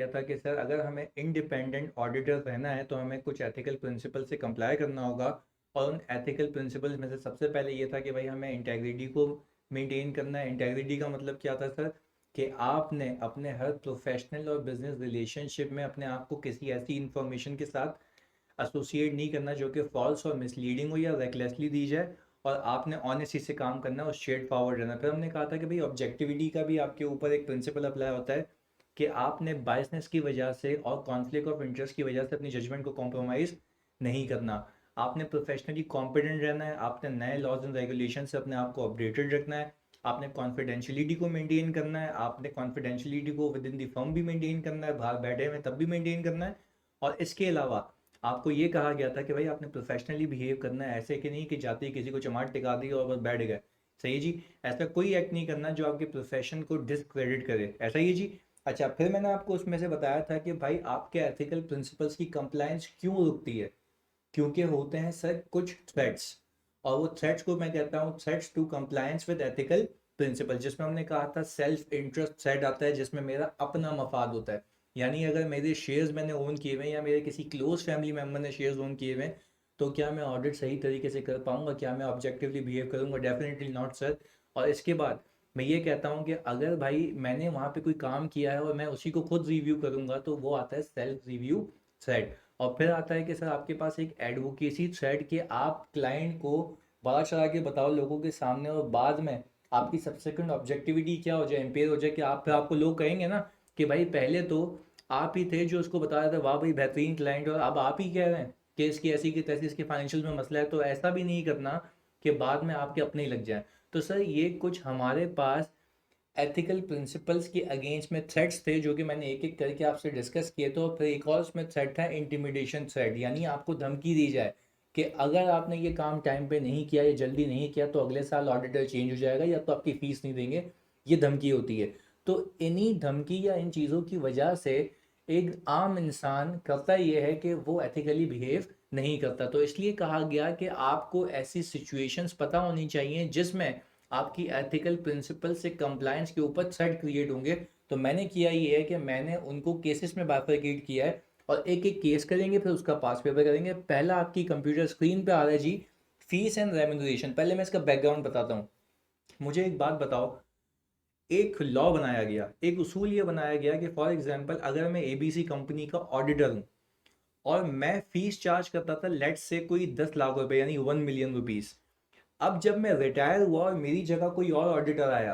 क्या था कि सर अगर हमें इंडिपेंडेंट ऑडिटर रहना है तो हमें कुछ एथिकल प्रिंसिपल से कंप्लाई करना होगा। और उन एथिकल प्रिंसिपल्स में से सबसे पहले ये था कि भाई हमें इंटेग्रिटी को मेंटेन करना है। इंटेग्रिटी का मतलब क्या था सर, कि आपने अपने हर प्रोफेशनल और बिजनेस रिलेशनशिप में अपने आप को किसी ऐसी इंफॉर्मेशन के साथ एसोसिएट नहीं करना जो कि फॉल्स और मिसलीडिंग हो या रेकलेसली दी जाए। और आपने ऑनेस्टी से काम करना है और स्ट्रेट फॉरवर्ड रहना। फिर हमने कहा था कि भाई ऑब्जेक्टिविटी का भी आपके ऊपर एक प्रिंसिपल अप्लाई होता है कि आपने बायसनेस की वजह से और कॉन्फ्लिक्ट ऑफ इंटरेस्ट की वजह से अपनी जजमेंट को कॉम्प्रोमाइज़ नहीं करना। आपने प्रोफेशनली कॉम्पिटेंट रहना है, आपने नए लॉज एंड रेगुलेशन से अपने आप को अपडेटेड रखना है, आपने कॉन्फिडेंशियलिटी को मेंटेन करना है, आपने कॉन्फिडेंशियलिटी को विद इन द फर्म भी मेंटेन करना है, बाहर बैठे हुए तब भी मेंटेन करना है। और इसके अलावा आपको ये कहा गया था कि भाई आपने प्रोफेशनली बिहेव करना है, ऐसे कि नहीं कि जाते ही किसी को चमाट टिका दी और बस बैठ गए। सही है जी। ऐसा कोई एक्ट नहीं करना जो आपके प्रोफेशन को डिसक्रेडिट करे। ऐसा ही है जी। अच्छा, फिर मैंने आपको उसमें से बताया था कि भाई आपके एथिकल प्रिंसिपल्स की कंप्लायंस क्यों रुकती है। क्योंकि होते हैं सर कुछ थ्रेट्स, और वो थ्रेट्स को मैं कहता हूँ threats to compliance with ethical principle. जिसमें हमने कहा था सेल्फ इंटरेस्ट थ्रेट आता है, जिसमें मेरा अपना मफाद होता है। यानी अगर मेरे शेयर्स मैंने ओन किए हुए हैं या मेरे किसी क्लोज फैमिली मेम्बर ने शेयर्स ओन किए हुए हैं, तो क्या मैं ऑडिट सही तरीके से कर पाऊंगा, क्या मैं ऑब्जेक्टिवली बिहेव करूंगा? Definitely not sir. और इसके बाद मैं ये कहता हूँ कि अगर भाई मैंने वहाँ पे कोई काम किया है और मैं उसी को खुद रिव्यू करूंगा, तो वो आता है सेल्फ रिव्यू थ्रेड। और फिर आता है कि सर आपके पास एक एडवोकेसी थ्रेड कि आप क्लाइंट को बड़ा चढ़ा के बताओ लोगों के सामने, और बाद में आपकी सब्सिक्वेंट ऑब्जेक्टिविटी क्या हो जाए, इम्पेयर हो जाए, कि आप फिर आपको लोग कहेंगे ना कि भाई पहले तो आप ही थे जो उसको बता रहे थे वाह भाई बेहतरीन क्लाइंट, और अब आप ही कह रहे हैं कि इसकी ऐसी की तैसी इसके फाइनेंशियल में मसला है। तो ऐसा भी नहीं करना कि बाद में आपके अपने ही लग जाए। तो सर ये कुछ हमारे पास एथिकल प्रिंसिपल्स के अगेंस्ट में थ्रेट्स थे जो कि मैंने एक एक करके आपसे डिस्कस किए। तो फिर एक और उसमें थ्रेट था इंटिमिडेशन थ्रेट, यानी आपको धमकी दी जाए कि अगर आपने ये काम टाइम पे नहीं किया या जल्दी नहीं किया तो अगले साल ऑडिटर चेंज हो जाएगा या तो आपकी फीस नहीं देंगे। ये धमकी होती है। तो इन्हीं धमकी या इन चीज़ों की वजह से एक आम इंसान करता ये है कि वो एथिकली बिहेव नहीं करता। तो इसलिए कहा गया कि आपको ऐसी सिचुएशंस पता होनी चाहिए जिसमें आपकी एथिकल प्रिंसिपल से कंप्लायंस के ऊपर थ्रेड क्रिएट होंगे। तो मैंने किया ये है कि मैंने उनको केसेस में बाइफरकेट किया है, और एक एक केस करेंगे फिर उसका पास पेपर करेंगे। पहला आपकी कंप्यूटर स्क्रीन पे आ रहा है जी, फीस एंड रेम्यूनरेशन। पहले मैं इसका बैकग्राउंड बताता हूँ। मुझे एक बात बताओ, एक लॉ बनाया गया, एक उसूल ये बनाया गया कि फॉर एग्जांपल अगर मैं एबीसी कंपनी का ऑडिटर हूँ और मैं फीस चार्ज करता था लेट से कोई 10 लाख रुपए यानी 1 मिलियन रुपीस। अब जब मैं रिटायर हुआ और मेरी जगह कोई और ऑडिटर आया,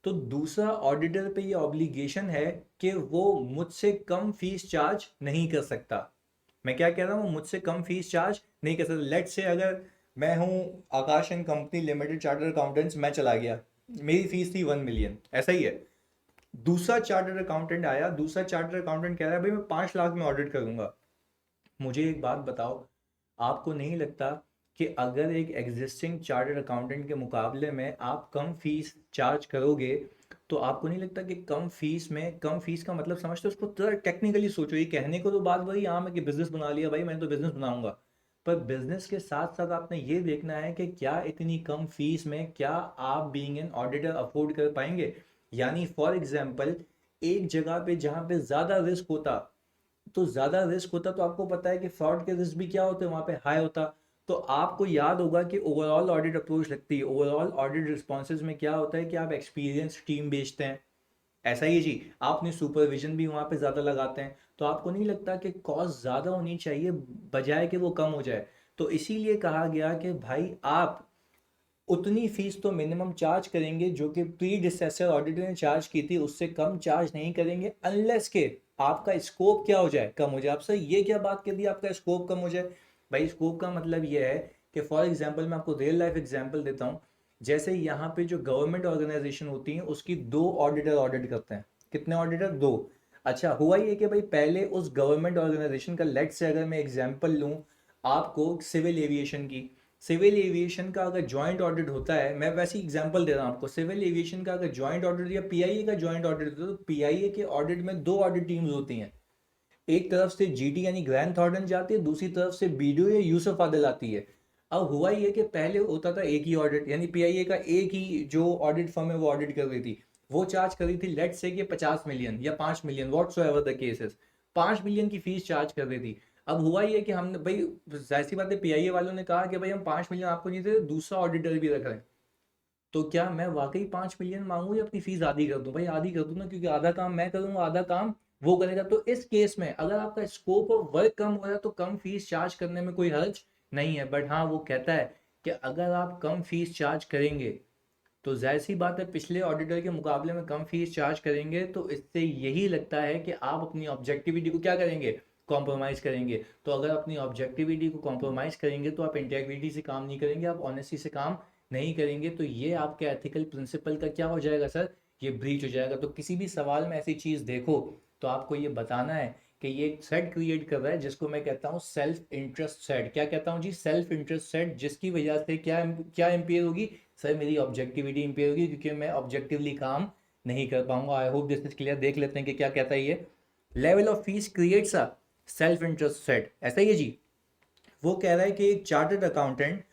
तो दूसरा ऑडिटर पे ये ऑब्लिगेशन है कि वो मुझसे कम फीस चार्ज नहीं कर सकता। मैं क्या कह रहा हूँ, मुझसे कम फीस चार्ज नहीं कर सकता। लेट से अगर मैं हूँ Akash and company limited chartered accountants, मैं चला गया, मेरी फीस थी 1 मिलियन, ऐसा ही है। दूसरा चार्टर्ड अकाउंटेंट आया, दूसरा चार्टर्ड अकाउंटेंट कह रहा है भाई मैं 5 लाख में ऑडिट करूंगा। मुझे एक बात बताओ, आपको नहीं लगता कि अगर एक एग्जिस्टिंग चार्टर्ड अकाउंटेंट के मुकाबले में आप कम फीस चार्ज करोगे, तो आपको नहीं लगता कि कम फीस में, कम फीस का मतलब समझते हो उसको थोड़ा टेक्निकली सोचो। ये कहने को तो बात वही आम है कि बिजनेस बना लिया भाई, मैं तो बिजनेस बनाऊंगा। पर बिजनेस के साथ साथ आपने ये देखना है कि क्या इतनी कम फीस में क्या आप बीइंग एन ऑडिटर अफोर्ड कर पाएंगे। यानी फॉर एग्जांपल एक जगह पे जहाँ पे ज़्यादा रिस्क होता, तो ज़्यादा रिस्क होता तो आपको पता है कि फ्रॉड के रिस्क भी क्या होते हैं वहाँ पे, हाई होता। तो आपको याद होगा कि ओवरऑल ऑडिट अप्रोच लगती है। ओवरऑल ऑडिट रिस्पॉन्सेज में क्या होता है कि आप एक्सपीरियंस टीम बेचते हैं। ऐसा ही है जी। आपने सुपरविजन भी वहाँ पे ज़्यादा लगाते हैं। तो आपको नहीं लगता कि कॉस्ट ज़्यादा होनी चाहिए बजाय कि वो कम हो जाए? तो इसीलिए कहा गया कि भाई आप उतनी फीस तो मिनिमम चार्ज करेंगे जो कि प्री डिसेसर ऑडिटर ने चार्ज की थी, उससे कम चार्ज नहीं करेंगे अनलेस के आपका स्कोप क्या हो जाए, कम हो जाए। आपसे ये क्या बात कर दी आपका स्कोप कम हो जाए? भाई स्कोप का मतलब ये है कि फॉर एग्जांपल मैं आपको रियल लाइफ एग्जांपल देता हूँ। जैसे यहाँ पे जो गवर्नमेंट ऑर्गेनाइजेशन होती हैं उसकी दो ऑडिटर ऑडिट करते हैं। कितने ऑडिटर? दो। अच्छा, हुआ ये कि भाई पहले उस गवर्नमेंट ऑर्गेनाइजेशन का, लेट से अगर मैं एग्जांपल लूँ आपको सिविल एविएशन की, सिविल एविएशन का अगर जॉइंट ऑडिट होता है, मैं वैसी एग्जांपल दे रहा हूँ आपको, सिविल एविएशन का अगर जॉइंट ऑडिट या पीआईए का जॉइंट ऑडिट होता है, तो पीआईए के ऑडिट में दो ऑडिट टीम्स होती हैं। एक तरफ से जीटी यानी ग्रैंड थॉर्डन जाती है, दूसरी तरफ से बीडीओ या यूसुफ आदिल आती है। अब हुआ ये कि पहले होता था एक ही ऑडिट, यानी पीआईए का एक ही जो ऑडिट फर्म है वो ऑडिट कर रही थी। वो चार्ज कर रही थी लेट से कि 50 मिलियन या 5 million, what's so ever the cases, 5 million की फीस चार्ज कर रही थी। अब हुआ ये कि हमने भाई, जाहिर सी बात है, पीआईए वालों ने कहा कि भाई हम 5 मिलियन आपको नहीं दे, दूसरा ऑडिटर भी रख रहे हैं, तो क्या मैं वाकई 5 मिलियन मांगू या अपनी फीस आधी कर दूं? भाई आधी कर दूं ना, क्योंकि आधा काम मैं करूंगा, आधा काम वो करेगा। तो इस केस में अगर आपका स्कोप ऑफ वर्क कम हो रहा है तो कम फीस चार्ज करने में कोई हर्ज नहीं है। बट हाँ, वो कहता है कि अगर आप कम फीस चार्ज करेंगे तो जाहिर सी बात है पिछले ऑडिटर के मुकाबले में कम फीस चार्ज करेंगे, तो इससे यही लगता है कि आप अपनी ऑब्जेक्टिविटी को क्या करेंगे, कॉम्प्रोमाइज़ करेंगे। तो अगर अपनी ऑब्जेक्टिविटी को कॉम्प्रोमाइज़ करेंगे तो आप इंटेग्रिटी से काम नहीं करेंगे, आप ऑनेस्टी से काम नहीं करेंगे, तो ये आपके एथिकल प्रिंसिपल का क्या हो जाएगा सर, ये ब्रीच हो जाएगा। तो किसी भी सवाल में ऐसी चीज़ देखो तो आपको ये बताना है कि ये एक सेट क्रिएट कर रहा है जिसको मैं कहता हूँ सेल्फ इंटरेस्ट सेट। क्या कहता हूँ जी, सेल्फ इंटरेस्ट सेट, जिसकी वजह से क्या क्या इंपेयर होगी सर, मेरी ऑब्जेक्टिविटी इंपेयर होगी, क्योंकि मैं ऑब्जेक्टिवली काम नहीं कर पाऊंगा। I hope this is clear. देख लेते हैं कि क्या कहता है ये। Level of fees creates a self interest set, ऐसा ही है जी। वो कह रहा है कि एक चार्टर्ड अकाउंटेंट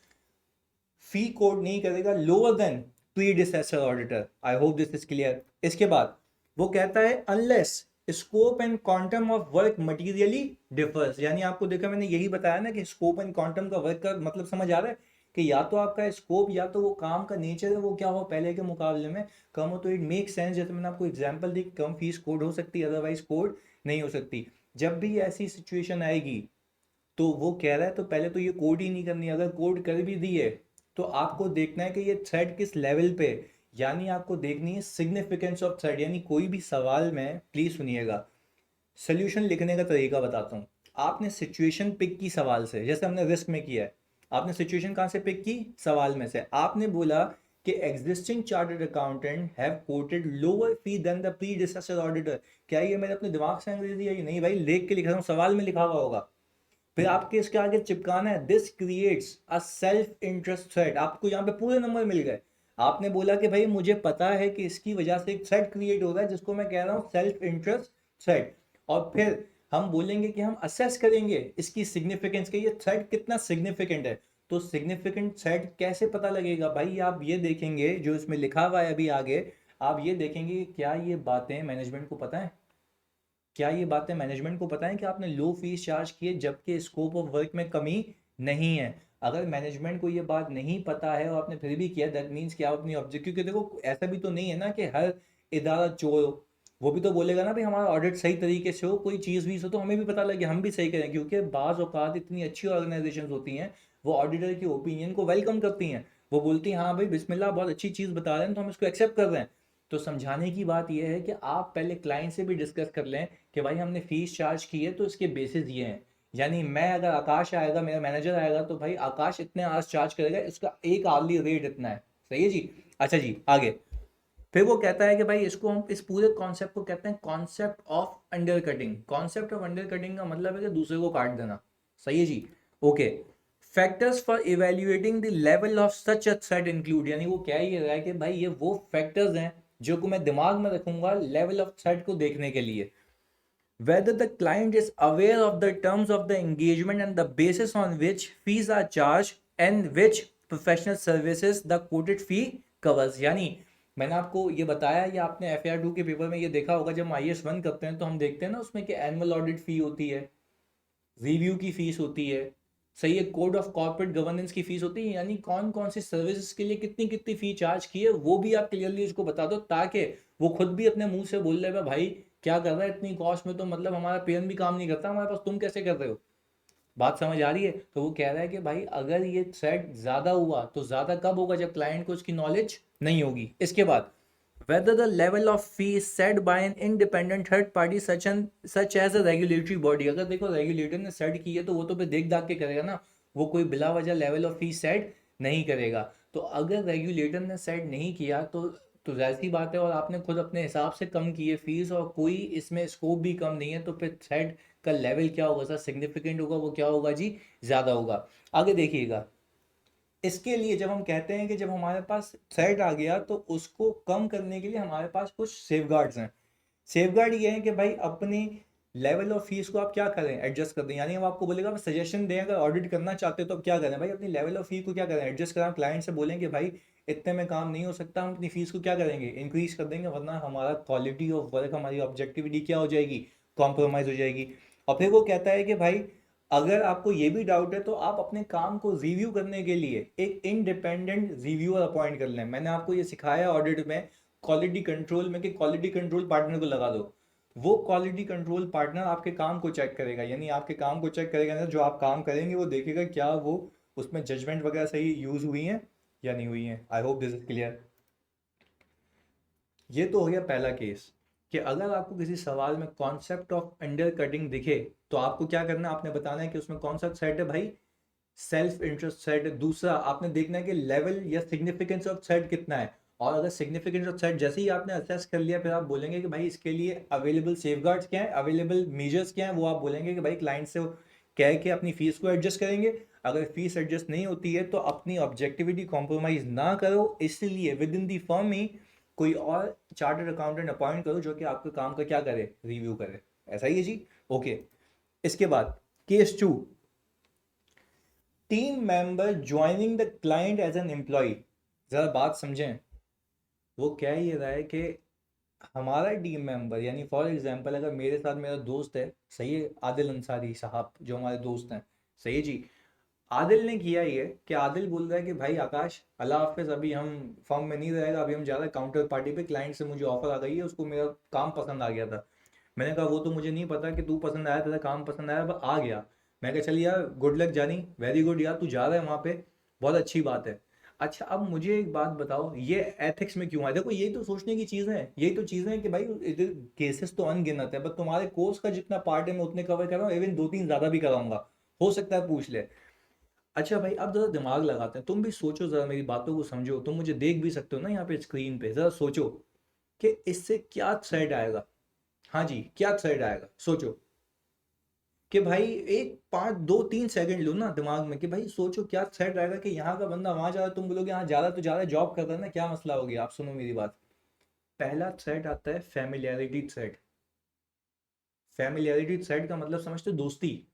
फी कोड नहीं करेगा lower than predecessor auditor. I hope this is clear. इसके बाद वो कहता है unless scope and quantum of work materially differs, यानी आपको देखा मैंने यही बताया ना कि स्कोप एंड क्वांटम का वर्क का मतलब समझ आ रहा है कि या तो आपका स्कोप या तो वो काम का नेचर है वो क्या हो पहले के मुकाबले में कम हो, तो इट मेक सेंस। जैसे मैंने आपको एग्जांपल दी, कम फीस कोड हो सकती है, अदरवाइज कोड नहीं हो सकती। जब भी ऐसी सिचुएशन आएगी तो वो कह रहा है तो पहले तो ये कोड ही नहीं करनी, अगर कोड कर भी दी है तो आपको देखना है कि ये थ्रेड किस लेवल पे, यानी आपको देखनी है सिग्निफिकेंस ऑफ थ्रेड। यानी कोई भी सवाल में प्लीज सुनिएगा, सोल्यूशन लिखने का तरीका बताता हूँ। आपने सिचुएशन पिक की सवाल से, जैसे हमने रिस्क में किया है, आपने सिचुएशन कहाँ से पिक की, सवाल में से। आपने बोला कि existing chartered accountant have quoted lower fee than the predecessor auditor. क्या ये मैंने अपने दिमाग से अंग्रेजी है? नहीं भाई, लिख के लिख रहा हूँ, सवाल में लिखा हुआ होगा। फिर आपके इसके आगे चिपकाना है this creates a self interest thread. आपको यहाँ पे पूरे नंबर मिल गए। आपने बोला कि भाई मुझे पता है कि इसकी वजह से एक थ्रेड क्रिएट हो रहा है जिसको मैं कह रहा हूँ सेल्फ इंटरेस्ट थ्रेड। और फिर हम बोलेंगे कि हम असेस करेंगे इसकी सिग्निफिकेंस के, ये थ्रेड कितना सिग्निफिकेंट है। तो सिग्निफिकेंट थ्रेड कैसे पता लगेगा भाई, आप ये देखेंगे जो इसमें लिखा हुआ है अभी आगे, आप ये देखेंगे कि क्या ये बातें मैनेजमेंट को पता है, क्या ये बातें मैनेजमेंट को पता है कि आपने लो फीस चार्ज की है जबकि स्कोप ऑफ वर्क में कमी नहीं है। अगर मैनेजमेंट को ये बात नहीं पता है और आपने फिर भी किया, दैट मीन्स कि आप अपनी ऑब्जेक्ट, क्योंकि देखो ऐसा भी तो नहीं है ना कि हर इदारा चोर हो। वो भी तो बोलेगा ना भाई हमारा ऑडिट सही तरीके से हो, कोई चीज़ भी हो तो हमें भी पता लगे, हम भी सही करें। क्योंकि बाज़ औक़ात इतनी अच्छी ऑर्गेनाइजेशन होती हैं, वो ऑडिटर की ओपिनियन को वेलकम करती हैं। वो बोलती हैं हाँ भाई बिस्मिल्लाह, बहुत अच्छी चीज़ बता रहे हैं तो हम इसको एक्सेप्ट कर रहे हैं। तो समझाने की बात यह है कि आप पहले क्लाइंट से भी डिस्कस कर लें कि भाई हमने फीस चार्ज की है तो इसके बेसिस ये हैं। यानी मैं अगर आकाश आएगा, मेरा मैनेजर आएगा, तो भाई आकाश इतने आवर्स चार्ज करेगा, इसका एक आवरली रेट इतना है। सही है जी। अच्छा जी, आगे फिर वो कहता है कि भाई इसको हम इस पूरे कॉन्सेप्ट को कहते हैं concept of under cutting. Concept of under cutting का मतलब है कि दूसरे को काट देना। सही है जी। Okay. Factors for evaluating the level of such a threat include, यानी वो क्या ही रहा है कि भाई ये वो फैक्टर्स हैं जो को मैं दिमाग में रखूंगा लेवल ऑफ थ्रेट को देखने के लिए। whether the client is aware of the terms of the engagement and the basis on which fees are charged and which professional services the quoted fee covers। यानी मैंने आपको ये बताया, या आपने FAR 2 के पेपर में ये देखा होगा, जब हम IS 1 करते हैं तो हम देखते हैं ना उसमें कि एनुअल ऑडिट फी होती है, रिव्यू की फीस होती है, सही है, कोड ऑफ कॉर्पोरेट गवर्नेंस की फीस होती है, यानी कौन कौन सी सर्विसेज के लिए कितनी कितनी फी चार्ज की है वो भी आप क्लियरली उसको बता दो, ताकि वो खुद भी अपने मुंह से बोल रहे भाई क्या कर रहा है इतनी कॉस्ट में, तो मतलब हमारा पेन भी काम नहीं करता हमारे पास, तुम कैसे कर रहे हो। बात समझ आ रही है। तो वो कह रहा है कि भाई अगर ये थ्रेड ज्यादा हुआ तो ज्यादा कब होगा, जब क्लाइंट को उसकी नॉलेज नहीं होगी। इसके बाद whether the level of fee is set by an independent third party such as a regulatory body। अगर देखो रेगुलेटर ने सेट की है तो वो तो फिर देख दाख के करेगा ना, वो कोई बिला वजह लेवल ऑफ फी सेट नहीं करेगा। तो अगर रेगुलेटर ने सेट नहीं किया तो जाहिर सी बात है, और आपने खुद अपने हिसाब से कम की है फीस और कोई इसमें स्कोप भी कम नहीं है, तो फिर थ्रेड का लेवल क्या होगा सर, सिग्निफिकेंट होगा, वो क्या होगा जी, ज़्यादा होगा। आगे देखिएगा, इसके लिए जब हम कहते हैं कि जब हमारे पास थ्रेट आ गया तो उसको कम करने के लिए हमारे पास कुछ सेफगार्ड्स हैं। सेफगार्ड ये है कि भाई अपनी लेवल ऑफ फीस को आप क्या करें, एडजस्ट कर दें। यानी हम आपको बोलेगा सजेशन दें, अगर ऑडिट करना चाहते हो तो आप क्या करें भाई, अपनी लेवल ऑफ फी को क्या करें, एडजस्ट करें। क्लाइंट से बोलें कि भाई इतने में काम नहीं हो सकता, हम अपनी फीस को क्या करेंगे, इंक्रीज कर देंगे, वरना हमारा क्वालिटी ऑफ वर्क, हमारी ऑब्जेक्टिविटी क्या हो जाएगी, कॉम्प्रोमाइज हो जाएगी। और फिर वो कहता है कि भाई अगर आपको ये भी डाउट है तो आप अपने काम को रिव्यू करने के लिए एक इंडिपेंडेंट रिव्यूअर अपॉइंट कर लें। मैंने आपको ये सिखाया ऑडिट में, क्वालिटी कंट्रोल में, कि क्वालिटी कंट्रोल पार्टनर को लगा दो। वो क्वालिटी कंट्रोल पार्टनर आपके काम को चेक करेगा, यानी आपके काम को चेक करेगा ना, जो आप काम करेंगे वो देखेगा क्या वो उसमें जजमेंट वगैरह सही यूज हुई हैं या नहीं हुई हैं। I hope this is clear. ये तो हो गया पहला केस, कि अगर आपको किसी सवाल में कॉन्सेप्ट ऑफ अंडर कटिंग दिखे तो आपको क्या करना है, आपने बताना है कि उसमें कौन सा सेट है भाई, सेल्फ इंटरेस्ट सेट है। दूसरा आपने देखना है कि लेवल या सिग्निफिकेंस ऑफ सेट कितना है, और अगर सिग्निफिकेंस ऑफ सेट जैसे ही आपने असेस कर लिया, फिर आप बोलेंगे कि भाई इसके लिए अवेलेबल सेफगार्ड्स क्या है, अवेलेबल मेजर्स क्या है। वो आप बोलेंगे कि भाई क्लाइंट से कह के अपनी फीस को एडजस्ट करेंगे। अगर फीस एडजस्ट नहीं होती है तो अपनी ऑब्जेक्टिविटी कॉम्प्रोमाइज ना करो, इसलिए विद इन दी फर्म ही कोई और चार्टर्ड अकाउंटेंट अपॉइंट करो जो कि आपके काम का क्या करे, रिव्यू करे। ऐसा ही है जी। ओके, इसके बाद case 2, team member joining the client as an employ. जरा बात समझें, वो कह ये रहा है कि हमारा टीम मेंबर, यानी फॉर एग्जांपल अगर मेरे साथ मेरा दोस्त है, सही है, आदिल अंसारी साहब जो हमारे दोस्त हैं, सही है जी। आदिल ने किया ये कि आदिल बोल रहा है कि भाई आकाश अल्लाह हाफिज, अभी हम फर्म में नहीं रहेगा, अभी हम जा रहे हैं काउंटर पार्टी पे, क्लाइंट से मुझे ऑफर आ गई है, उसको मेरा काम पसंद आ गया था। मैंने कहा वो तो मुझे नहीं पता कि तू पसंद आया, तेरा काम पसंद आया, अब आ गया। मैं कहा चल यार गुड लक जानी, वेरी गुड यार, तू जा रहा है वहाँ पे, बहुत अच्छी बात है। अच्छा अब मुझे एक बात बताओ, ये एथिक्स में क्यों आया? देखो यही तो सोचने की चीज़ें हैं, यही तो चीज़ें हैं कि भाई केसेस तो अनगिनत है, बट तुम्हारे कोर्स का जितना पार्ट है मैं उतने कवर कर रहा हूँ, इवन 2-3 ज़्यादा भी कराऊंगा, हो सकता है पूछ ले। अच्छा भाई अब जरा दिमाग लगाते हैं, तुम भी सोचो जरा, मेरी बातों को समझो, तुम मुझे देख भी सकते हो ना यहाँ पे स्क्रीन पे, जरा सोचो कि इससे क्या थ्रेड आएगा। हाँ जी, क्या थ्रेड आएगा, सोचो। कि भाई एक 5 2 3 सेकंड लो ना दिमाग में, कि भाई सोचो क्या थ्रेड आएगा कि यहाँ का बंदा वहां जा रहा है, तुम बोलोगे यहाँ जा रहा है तो जा रहा है, जॉब कर रहा है ना, क्या मसला हो गया। आप सुनो मेरी बात, पहला थ्रेड आता है फैमिलियरिटी थ्रेड। फैमिलियरिटी थ्रेड का मतलब समझते हो, दोस्ती।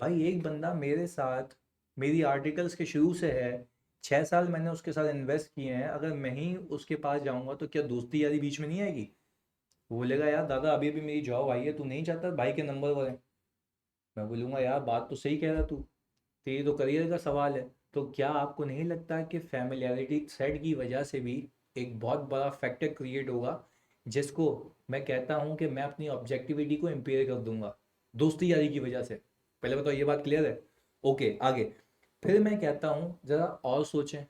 भाई एक बंदा मेरे साथ मेरी आर्टिकल्स के शुरू से है, 6 साल मैंने उसके साथ इन्वेस्ट किए हैं, अगर मैं ही उसके पास जाऊंगा तो क्या दोस्ती यारी बीच में नहीं आएगी? वो बोलेगा यार दादा अभी अभी मेरी जॉब आई है, तू नहीं चाहता भाई के नंबर वन है। मैं बोलूँगा यार बात तो सही कह रहा तू, तेरी तो करियर का सवाल है। तो क्या आपको नहीं लगता कि फैमिलियरिटी थ्रेड की वजह से भी एक बहुत बड़ा फैक्टर क्रिएट होगा, जिसको मैं कहता हूँ कि मैं अपनी ऑब्जेक्टिविटी को इम्पेयर कर दूंगा दोस्ती यारी की वजह से। पहले बताओ ये बात क्लियर है? ओके आगे, फिर मैं कहता हूँ ज़रा और सोचें,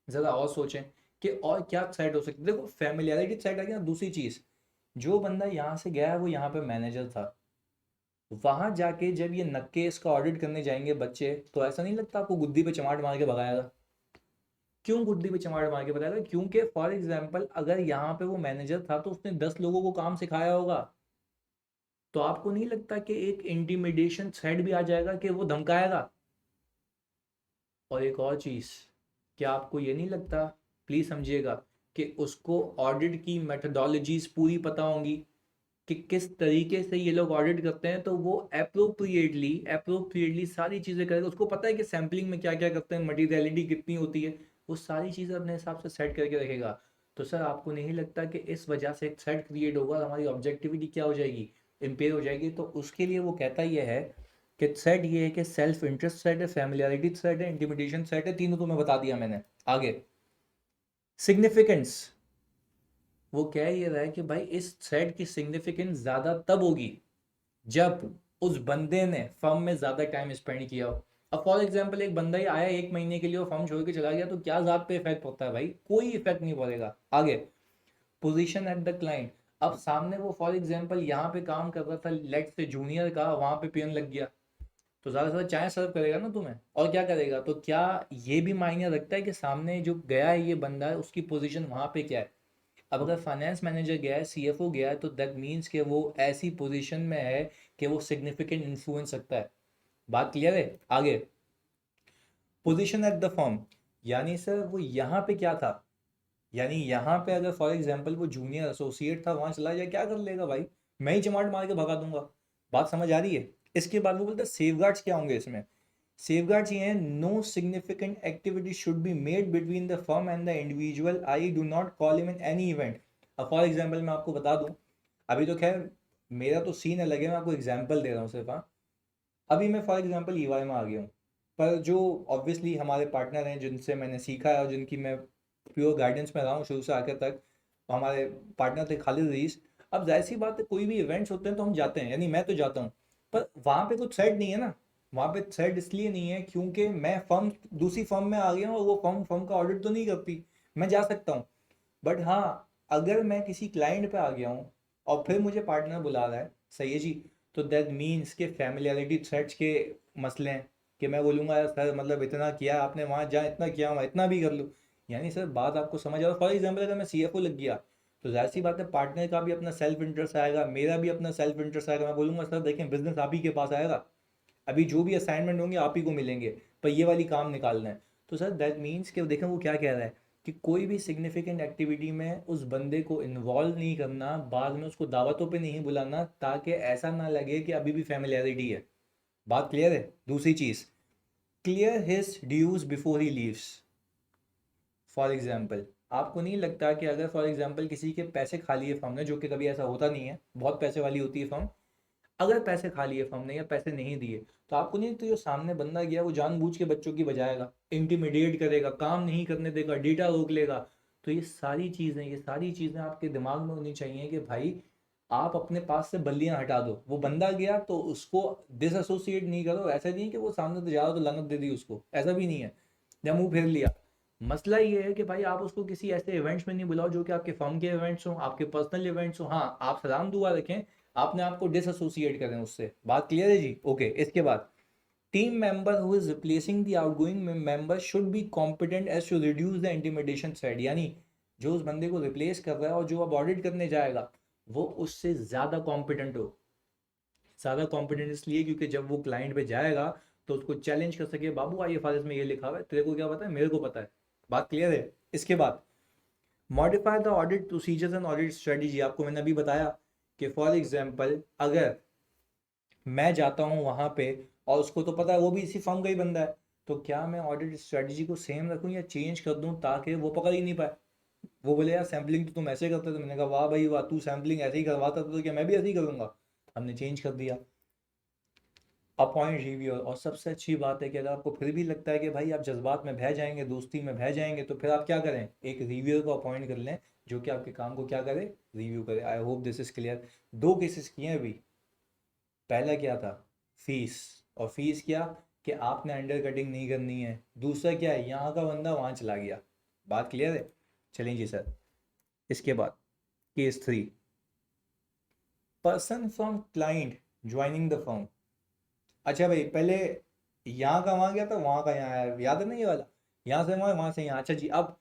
ज़रा और सोचें कि और क्या थ्रेड हो सकती है। देखो फैमिलियरिटी थ्रेड आ गया, दूसरी चीज़, जो बंदा यहाँ से गया है वो यहाँ पे मैनेजर था, वहां जाके जब ये नक्के इसका ऑडिट करने जाएंगे बच्चे, तो ऐसा नहीं लगता आपको गुद्दी पे चमाट मार के भगाएगा? क्यों गुद्दी पे चमाट मार के भगाएगा? क्योंकि फॉर एग्जाम्पल अगर यहाँ पे वो मैनेजर था तो उसने 10 लोगों को काम सिखाया होगा। तो आपको नहीं लगता कि एक इंटिमिडेशन थ्रेड भी आ जाएगा कि वो धमकाएगा? और एक और चीज़, क्या आपको ये नहीं लगता, प्लीज़ समझिएगा, कि उसको ऑडिट की मेथडोलॉजीज पूरी पता होंगी कि किस तरीके से ये लोग ऑडिट करते हैं, तो वो अप्रोप्रिएटली सारी चीज़ें करेगा। उसको पता है कि सैम्पलिंग में क्या क्या करते हैं, मटीरियलिटी कितनी होती है, वो सारी चीज़ें अपने हिसाब से सेट करके रखेगा। तो सर आपको नहीं लगता कि इस वजह से एक थ्रेड क्रिएट होगा और हमारी ऑब्जेक्टिविटी क्या हो जाएगी, इम्पेयर हो जाएगी? तो उसके लिए वो कहता ये है कि थ्रेड ये है कि सेल्फ इंटरेस्ट थ्रेड है, फैमिलियरिटी थ्रेड है, इंटिमिडेशन थ्रेड है, तीनों तो मैं बता दिया मैंने। आगे सिग्निफिकेंस, वो कह ये रहा है कि भाई इस थ्रेड की सिग्निफिकेंस ज़्यादा तब होगी जब उस बंदे ने फर्म में ज़्यादा टाइम स्पेंड किया हो। अब फॉर एग्जाम्पल एक बंदा ही आया 1 महीने के लिए और फर्म छोड़ के चला गया, तो क्या ज़ात पे इफेक्ट पड़ता है भाई? कोई इफेक्ट नहीं पड़ेगा। आगे पोजीशन एट द क्लाइंट, अब सामने वो फॉर एग्जाम्पल यहाँ पे काम कर रहा था लेट से जूनियर का, वहाँ पे पियन लग गया, तो ज़्यादा से ज़्यादा चाय सर्व करेगा ना तुम्हें, और क्या करेगा? तो क्या ये भी मायने रखता है कि सामने जो गया है ये बंदा है उसकी पोजीशन वहाँ पे क्या है? अब अगर फाइनेंस मैनेजर गया है, सीएफओ गया है, तो दैट मीन्स कि वो ऐसी पोजीशन में है कि वो सिग्निफिकेंट इन्फ्लुएंस सकता है। बात क्लियर है? आगे पोजीशन एट द फर्म, यानी सर वो यहाँ पे क्या था, यानी यहाँ पे अगर फॉर एग्जांपल वो जूनियर एसोसिएट था, वहाँ चला जाए क्या कर लेगा भाई? मैं ही चमाट मार के भगा दूंगा। बात समझ आ रही है? इसके बाद वो बोलते हैं सेफगार्ड्स क्या होंगे इसमें। सेफगार्ड्स ये हैं, no significant activity should be made between the firm and the individual, I do not call him in any event. अब फॉर एग्जाम्पल मैं आपको बता दूं, अभी तो खैर मेरा तो सीन अलग है, मैं आपको एग्जाम्पल दे रहा हूँ सिर्फ। हाँ, अभी मैं फॉर एग्जांपल ईवाई में आ गया हूँ, पर जो ऑब्वियसली हमारे पार्टनर हैं जिनसे मैंने सीखा है और जिनकी मैं प्योर गाइडेंस में रहा हूँ शुरू से आखिर तक, हमारे पार्टनर थे खालिद रईस। अब जाहिर सी बात है, कोई भी इवेंट्स होते हैं तो हम जाते हैं, यानी मैं तो जाता हूँ, पर वहाँ पे कुछ सेट नहीं है ना। वहाँ पे सेट इसलिए नहीं है क्योंकि मैं फर्म, दूसरी फर्म में आ गया हूँ और वो फर्म फर्म का ऑडिट तो नहीं करती। मैं जा सकता हूँ, बट हाँ, अगर मैं किसी क्लाइंट पे आ गया हूँ और फिर मुझे पार्टनर बुला रहा है, सही है जी, तो दैट मीन्स के फैमिलियरिटी थ्रेट्स के मसले हैं, कि मैं बोलूँगा यार सर मतलब इतना किया आपने वहाँ, जहाँ इतना किया वहाँ इतना भी कर लो। यानी सर बात आपको समझ आ रहा। फॉर एग्जाम्पल अगर मैं CFO लग गया, तो जाहिर सी बात है पार्टनर का भी अपना सेल्फ इंटरेस्ट आएगा, मेरा भी अपना सेल्फ इंटरेस्ट आएगा। मैं बोलूँगा सर देखें बिजनेस आप ही के पास आएगा, अभी जो भी असाइनमेंट होंगे आप ही को मिलेंगे, पर ये वाली काम निकालना है। तो सर दैट मीन्स कि देखें वो क्या कह रहा है, कि कोई भी सिग्निफिकेंट एक्टिविटी में उस बंदे को इन्वॉल्व नहीं करना, बाद में उसको दावतों पे नहीं बुलाना, ताकि ऐसा ना लगे कि अभी भी फैमिलियरिटी है। बात क्लियर है? दूसरी चीज़, clear his dues before he leaves. For example, आपको नहीं लगता कि अगर फॉर एग्जाम्पल किसी के पैसे खा लिए फर्म ने, जो कि कभी ऐसा होता नहीं है, बहुत पैसे वाली होती है फर्म, अगर पैसे खा लिए फर्म ने या पैसे नहीं दिए, तो आपको नहीं, तो जो सामने बंदा गया वो जानबूझ के बच्चों की बजाएगा, इंटिमिडेट करेगा, काम नहीं करने देगा, डेटा रोक लेगा। तो ये सारी चीज़ें आपके दिमाग में होनी चाहिए कि भाई आप अपने पास से बल्लियां हटा दो। वो बंदा गया तो उसको डिसएसोसिएट नहीं करो। ऐसा नहीं है कि वो सामने तो जा रहा तो लानत दे दी उसको, ऐसा भी नहीं है, या मुंह फेर लिया। मसला ये है कि भाई आप उसको किसी ऐसे इवेंट्स में नहीं बुलाओ जो कि आपके फर्म के इवेंट्स हो, आपके पर्सनल इवेंट्स हो। हाँ, आप सलाम दुआ रखें, आपने आपको डिसएसोसिएट करें उससे। बात क्लियर है जी? ओके। इसके बाद, team member who is replacing the outgoing member should be competent as to reduce the intimidation threat. यानी जो उस बंदे को रिप्लेस कर रहा है और जो अब ऑडिट करने जाएगा, वो उससे ज़्यादा कॉम्पिटेंट हो। ज़्यादा कॉम्पिटेंट इसलिए क्योंकि जब वो क्लाइंट पे जाएगा तो उसको चैलेंज कर सके, बाबू ये फाइल्स में ये लिखा हुआ है, तेरे को क्या पता है, मेरे को पता है। बात क्लियर है? इसके बाद, modify the audit procedures and audit strategy. आपको मैंने अभी बताया कि फॉर एग्जांपल अगर मैं जाता हूँ वहाँ पे और उसको तो पता है वो भी इसी फर्म का ही बंदा है, तो क्या मैं ऑडिट स्ट्रेटजी को सेम रखूँ या चेंज कर दूँ ताकि वो पकड़ ही नहीं पाए। वो बोले यार सैम्पलिंग तो तुम ऐसे करते थे, मैंने कहा वाह भाई वाह, तू सैम्पलिंग ऐसे ही करवाता था तो क्या मैं भी ऐसे ही करूँगा। हमने चेंज कर दिया। Appoint reviewer. और सबसे अच्छी बात है कि अगर आपको फिर भी लगता है कि भाई आप जज्बात में बह जाएंगे, दोस्ती में बह जाएंगे, तो फिर आप क्या करें, एक रिव्यूअर को अपॉइंट कर लें जो कि आपके काम को क्या करे, रिव्यू करे। I hope this is clear. दो केसेस किए हैं अभी। पहला क्या था, फीस, और फीस क्या, कि आपने अंडर कटिंग नहीं करनी है। दूसरा क्या है, यहाँ का बंदा वहाँ चला गया। बात क्लियर है? चलें जी सर। इसके बाद case 3, person from client joining the firm. अच्छा भाई, पहले यहाँ का वहाँ गया था, वहाँ का यहाँ आया, याद है ना ये वाला, यहाँ से वहाँ से यहाँ। अच्छा जी, अब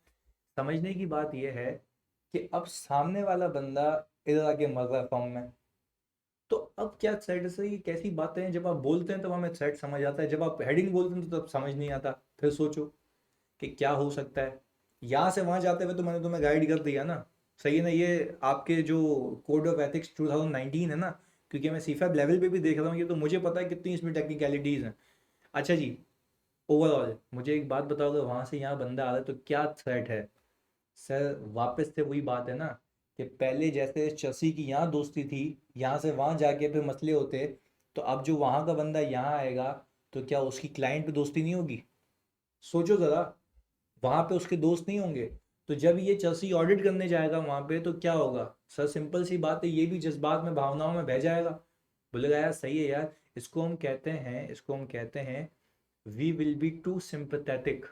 समझने की बात यह है कि अब सामने वाला बंदा इधर आके मर रहा है फॉर्म में, तो अब क्या सेट से, ये कैसी बातें हैं, जब आप बोलते हैं तब हमें सेट समझ आता है, जब आप हेडिंग बोलते हैं तो तब समझ नहीं आता। फिर सोचो कि क्या हो सकता है। यहाँ से वहाँ जाते हुए तो मैंने तुम्हें गाइड कर दिया ना, सही है ना? ये आपके जो कोड ऑफ एथिक्स 2019 है ना, क्योंकि मैं सीफैब लेवल पे भी देख रहा हूँ ये, तो मुझे पता है कितनी इसमें टेक्निकलिटीज़ हैं। अच्छा जी, ओवरऑल मुझे एक बात बताओ, अगर वहाँ से यहाँ बंदा आ रहा है तो क्या थ्रेट है? सर वापस से वही बात है ना, कि पहले जैसे चसी की यहाँ दोस्ती थी, यहाँ से वहाँ जाके फिर मसले होते, तो अब जो वहाँ का बंदा यहाँ आएगा, तो क्या उसकी क्लाइंट पे दोस्ती नहीं होगी? सोचो ज़रा, वहाँ पे उसके दोस्त नहीं होंगे। तो जब ये चसी ऑडिट करने जाएगा वहाँ पे तो क्या होगा? सर सिंपल सी बात है, ये भी जज्बात में भावनाओं में बह जाएगा, बोलेगा यार सही है यार, इसको हम कहते हैं we will be to sympathetic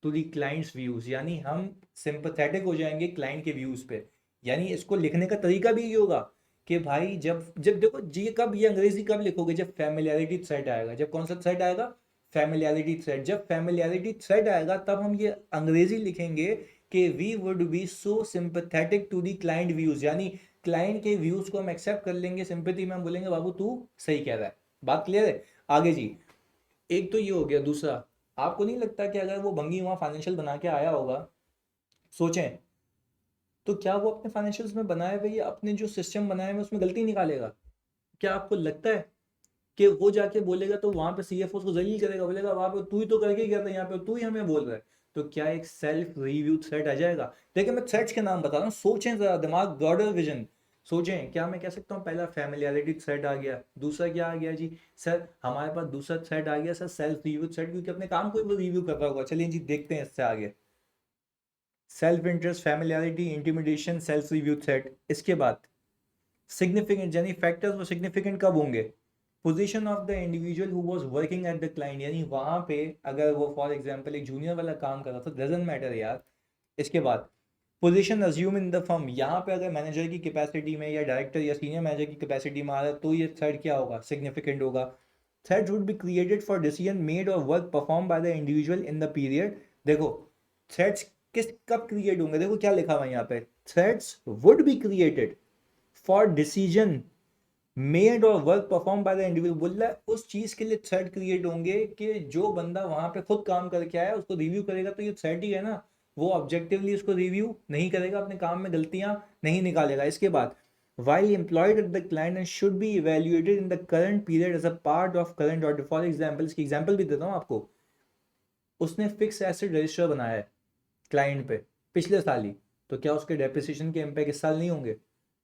to the clients views. यानी हम सिंपथेटिक हो जाएंगे क्लाइंट के व्यूज पे। यानी इसको लिखने का तरीका भी ये होगा कि भाई जब जब देखो जी, कब ये अंग्रेजी कब लिखोगे, जब फैमिलियरिटी थ्रेट आएगा। जब कौन सा थ्रेट आएगा? Familiarity threat. जब फैमिलियरिटी थ्रेट आएगा तब हम ये अंग्रेजी लिखेंगे कि we would be so sympathetic to the client views. यानी क्लाइंट के व्यूज को हम एक्सेप्ट कर लेंगे, सिंपैथी में हम बोलेंगे बाबू तू सही कह रहा है। बात क्लियर है? आगे जी, एक तो ये हो गया। दूसरा, आपको नहीं लगता कि अगर वो भंगी वहाँ फाइनेंशियल बना के आया होगा, सोचें, तो क्या वो अपने फाइनेंशियल्स में बनाए हुए या अपने जो सिस्टम बनाए हुए उसमें गलती निकालेगा? क्या आपको लगता है कि वो जाके बोलेगा तो वहां पे सीएफओ उसको जलील करेगा, बोलेगा वहां पे तू ही तो करके गया था, यहाँ पे तू ही हमें बोल रहा है? तो क्या एक सेल्फ रिव्यू थ्रेट आ जाएगा? देखिए मैं थ्रेट्स के नाम बता रहा हूँ, सोचें जरा, दिमाग ब्रॉडर विजन सोचें। क्या मैं कह सकता हूँ पहला फैमिलियरिटी थ्रेट आ गया, दूसरा क्या आ गया जी सर, हमारे पास दूसरा थ्रेट आ गया सर सेल्फ रिव्यू थ्रेट, क्योंकि अपने काम को वो रिव्यू कर रहा होगा। चलिए जी देखते हैं इससे आगे। Self interest, familiarity, intimidation, self review threat. इसके बाद सिग्निफिकेंट, यानी फैक्टर्स वो सिग्निफिकेंट कब होंगे? Position of the individual who was working at the client, यानी वहां पे अगर वो फॉर एग्जांपल एक जूनियर वाला काम कर रहा था, डजंट मैटर यार। इसके बाद position assume in the firm, यहाँ पे अगर मैनेजर की कैपेसिटी में या डायरेक्टर या सीनियर मैनेजर की कैपेसिटी में आ रहा है तो ये थ्रेड क्या होगा? सिग्निफिकेंट होगा। Thread would be created for decision made और work perform by the individual in the period. देखो थ्रेड्स किस कब क्रिएट होंगे, देखो क्या लिखा हुआ है यहाँ पे, threads would be created for decision made और work perform by the individual. बोल रहा है उस चीज के लिए थ्रेड क्रिएट होंगे कि जो बंदा वहां पे खुद काम करके आया उसको रिव्यू करेगा, तो ये थ्रेड ही है ना। वो ऑब्जेक्टिवली उसको रिव्यू नहीं करेगा, अपने काम में गलतियां नहीं निकालेगा। इसके बाद while employed at the client and should be evaluated in the current period as a part of current order। For example, इसकी एग्जाम्पल भी देता हूँ आपको। उसने फिक्स एसेट रजिस्टर बनाया है क्लाइंट पे पिछले साल ही, तो क्या उसके डेप्रिसिएशन के इम्पैक्ट इस साल नहीं होंगे?